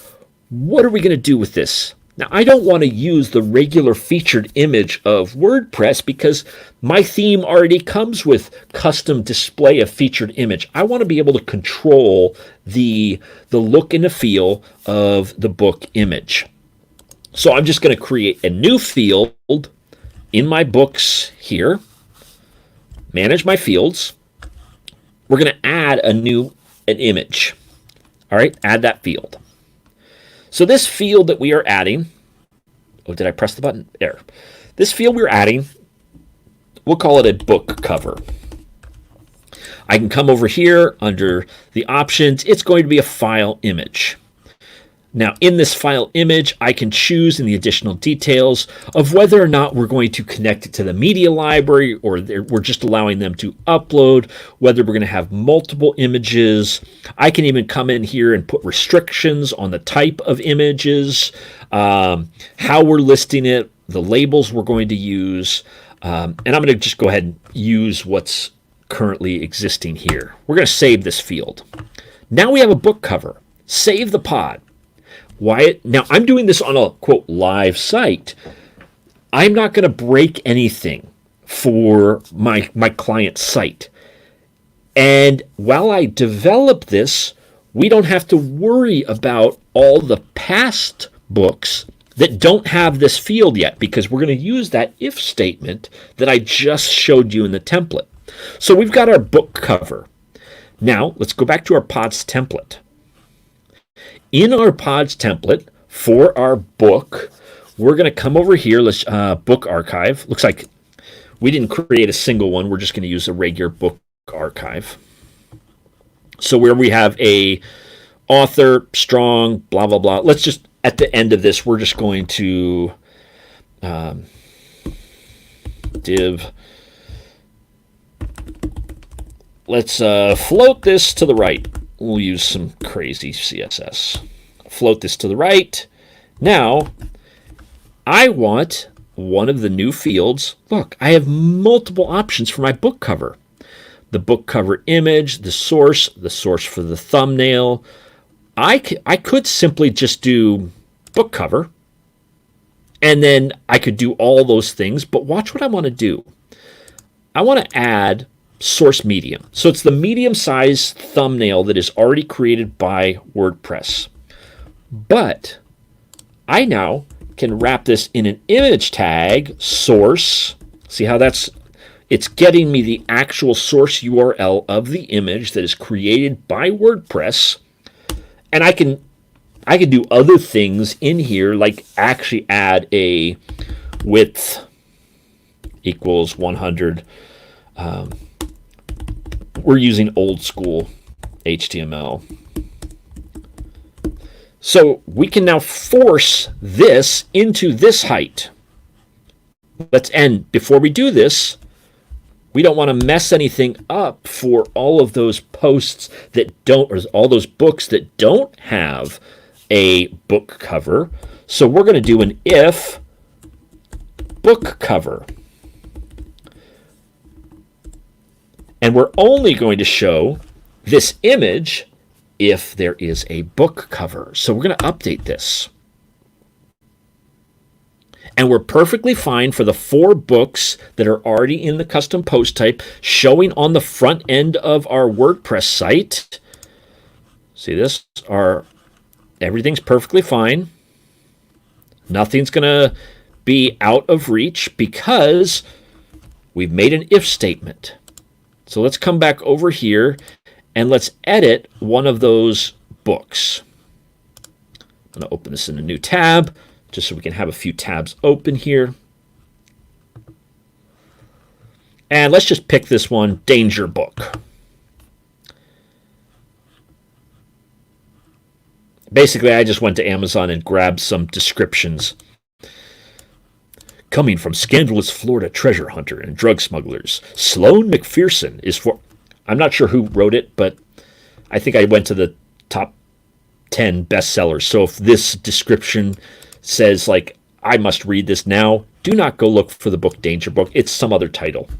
what are we going to do with this? Now, I don't want to use the regular featured image of WordPress because my theme already comes with custom display of featured image. I want to be able to control the look and the feel of the book image. So I'm just going to create a new field in my books here. Manage my fields. We're going to add an image. All right, add that field. So this field that we are adding, did I press the button? There. This field we're adding, we'll call it a book cover. I can come over here under the options. It's going to be a file image. Now, in this file image, I can choose in the additional details of whether or not we're going to connect it to the media library or we're just allowing them to upload, whether we're going to have multiple images. I can even come in here and put restrictions on the type of images, how we're listing it, the labels we're going to use, and I'm going to just go ahead and use what's currently existing here. We're going to save this field. Now we have a book cover. Save the pod. Now, I'm doing this on a, quote, live site. I'm not going to break anything for my client site. And while I develop this, we don't have to worry about all the past books that don't have this field yet, because we're going to use that if statement that I just showed you in the template. So we've got our book cover. Now let's go back to our pods template. In our pods template for our book, we're going to come over here. Let's book archive. Looks like we didn't create a single one. We're just going to use a regular book archive. So where we have a author, strong, blah, blah, blah. Let's just, at the end of this, we're just going to div. Let's float this to the right. We'll use some crazy CSS. Float this to the right. Now, I want one of the new fields. Look, I have multiple options for my book cover. The book cover image, the source for the thumbnail. I could simply just do book cover, and then I could do all those things, but watch what I want to do. I want to add source medium. So it's the medium size thumbnail that is already created by WordPress. But I now can wrap this in an image tag, source. See how it's getting me the actual source URL of the image that is created by WordPress. And I can do other things in here, like actually add a width equals 100. We're using old school HTML. So we can now force this into this height. And before we do this, we don't want to mess anything up for all of those posts that don't, or all those books that don't have a book cover. So we're going to do an if book cover. And we're only going to show this image if there is a book cover. So we're going to update this. And we're perfectly fine for the 4 books that are already in the custom post type showing on the front end of our WordPress site. See this? Everything's perfectly fine. Nothing's going to be out of reach because we've made an if statement. So let's come back over here and let's edit one of those books. I'm going to open this in a new tab just so we can have a few tabs open here. And let's just pick this one, Danger Book. Basically, I just went to Amazon and grabbed some descriptions. Coming from scandalous Florida treasure hunter and drug smugglers, Sloane McPherson is for... I'm not sure who wrote it, but I think I went to the top 10 bestsellers. So if this description says, like, I must read this now, do not go look for the book Danger Book. It's some other title.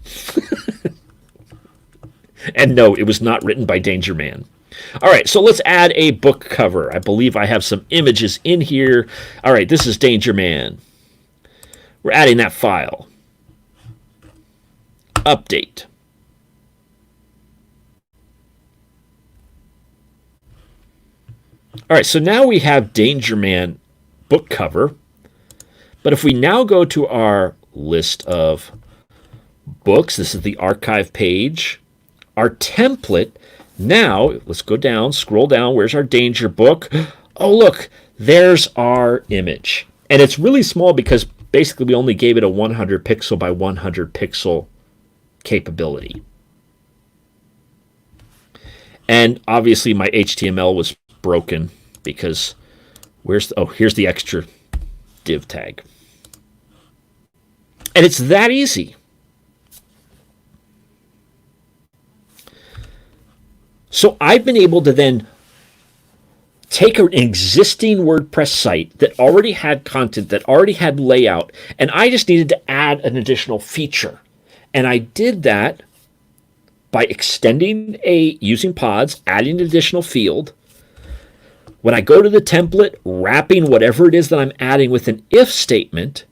And no, it was not written by Danger Man. All right, so let's add a book cover. I believe I have some images in here. All right, this is Danger Man. We're adding that file. Update. All right, so now we have Danger Man book cover. But if we now go to our list of books, this is the archive page, our template, now let's go down, scroll down, where's our Danger Book? Oh, look, there's our image. And it's really small because basically we only gave it a 100 pixel by 100 pixel capability. And obviously my HTML was broken because here's the extra div tag. And it's that easy. So I've been able to then take an existing WordPress site that already had content, that already had layout, and I just needed to add an additional feature. And I did that by extending using pods, adding an additional field. When I go to the template, wrapping whatever it is that I'm adding with an if statement,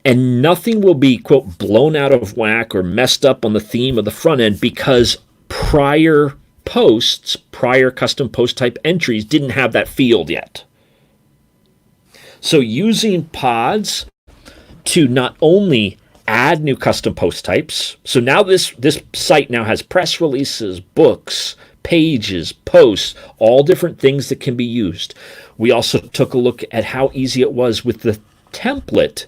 and nothing will be, quote, blown out of whack or messed up on the theme of the front end because prior posts, prior custom post type entries didn't have that field yet. So using pods to not only add new custom post types. So now this site now has press releases, books, pages, posts, all different things that can be used. We also took a look at how easy it was with the template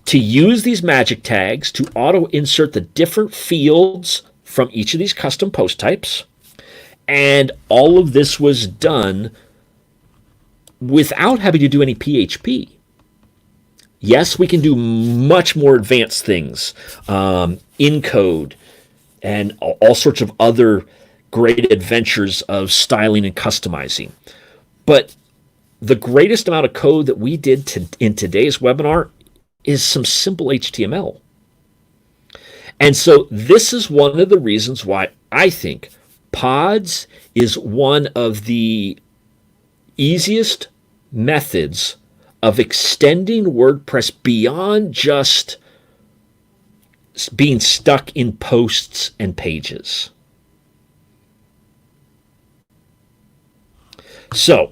to use these magic tags to auto insert the different fields from each of these custom post types. And all of this was done without having to do any PHP. Yes, we can do much more advanced things in code and all sorts of other great adventures of styling and customizing. But the greatest amount of code that we did in today's webinar is some simple HTML. And so this is one of the reasons why I think pods is one of the easiest methods of extending WordPress beyond just being stuck in posts and pages. So,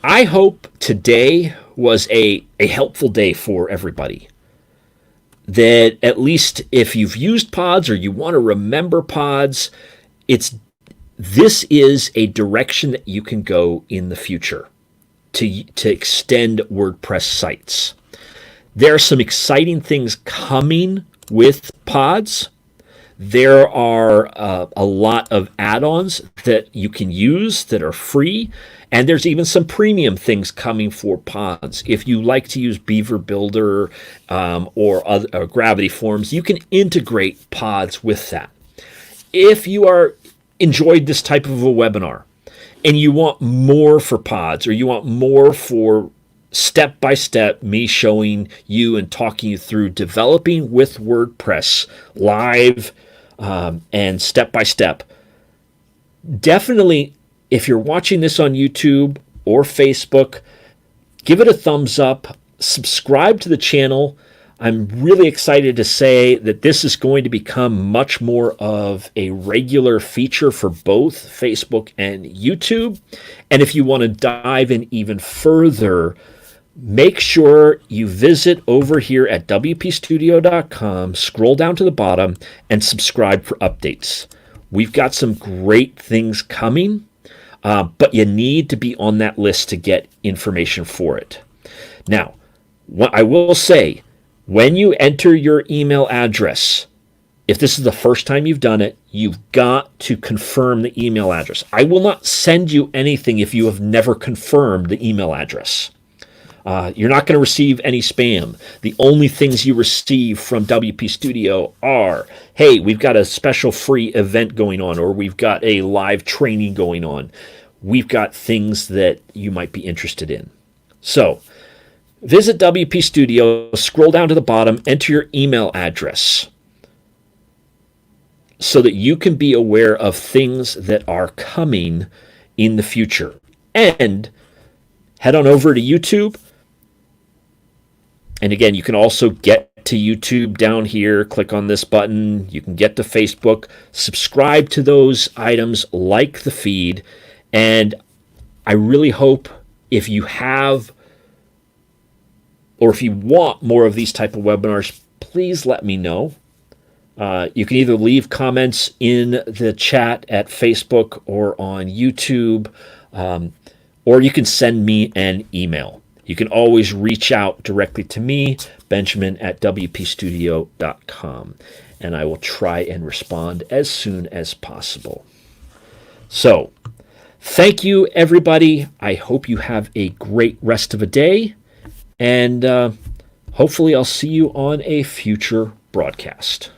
I hope today was a helpful day for everybody. That at least if you've used pods or you want to remember pods, this is a direction that you can go in the future to extend WordPress sites. There are some exciting things coming with pods. There are a lot of add-ons that you can use that are free, and there's even some premium things coming for pods. If you like to use Beaver Builder or Gravity Forms, you can integrate pods with that. If you enjoyed this type of a webinar and you want more for pods, or you want more for step-by-step me showing you and talking you through developing with WordPress live and step-by-step, definitely, if you're watching this on YouTube or Facebook, give it a thumbs up, subscribe to the channel. I'm really excited to say that this is going to become much more of a regular feature for both Facebook and YouTube. And if you want to dive in even further, make sure you visit over here at WPStudio.com, scroll down to the bottom, and subscribe for updates. We've got some great things coming, but you need to be on that list to get information for it. Now, what I will say, when you enter your email address, if this is the first time you've done it, you've got to confirm the email address. I will not send you anything if you have never confirmed the email address. You're not going to receive any spam. The only things you receive from WP Studio are, hey, we've got a special free event going on, or we've got a live training going on. We've got things that you might be interested in. So, visit WP Studio, scroll down to the bottom, enter your email address so that you can be aware of things that are coming in the future. And head on over to YouTube. And again, you can also get to YouTube down here. Click on this button. You can get to Facebook. Subscribe to those items, like the feed. And I really hope if you have, or if you want more of these type of webinars, please let me know. You can either leave comments in the chat at Facebook or on YouTube, or you can send me an email. You can always reach out directly to me, Benjamin at WPStudio.com, and I will try and respond as soon as possible. So, thank you, everybody. I hope you have a great rest of a day. And hopefully I'll see you on a future broadcast.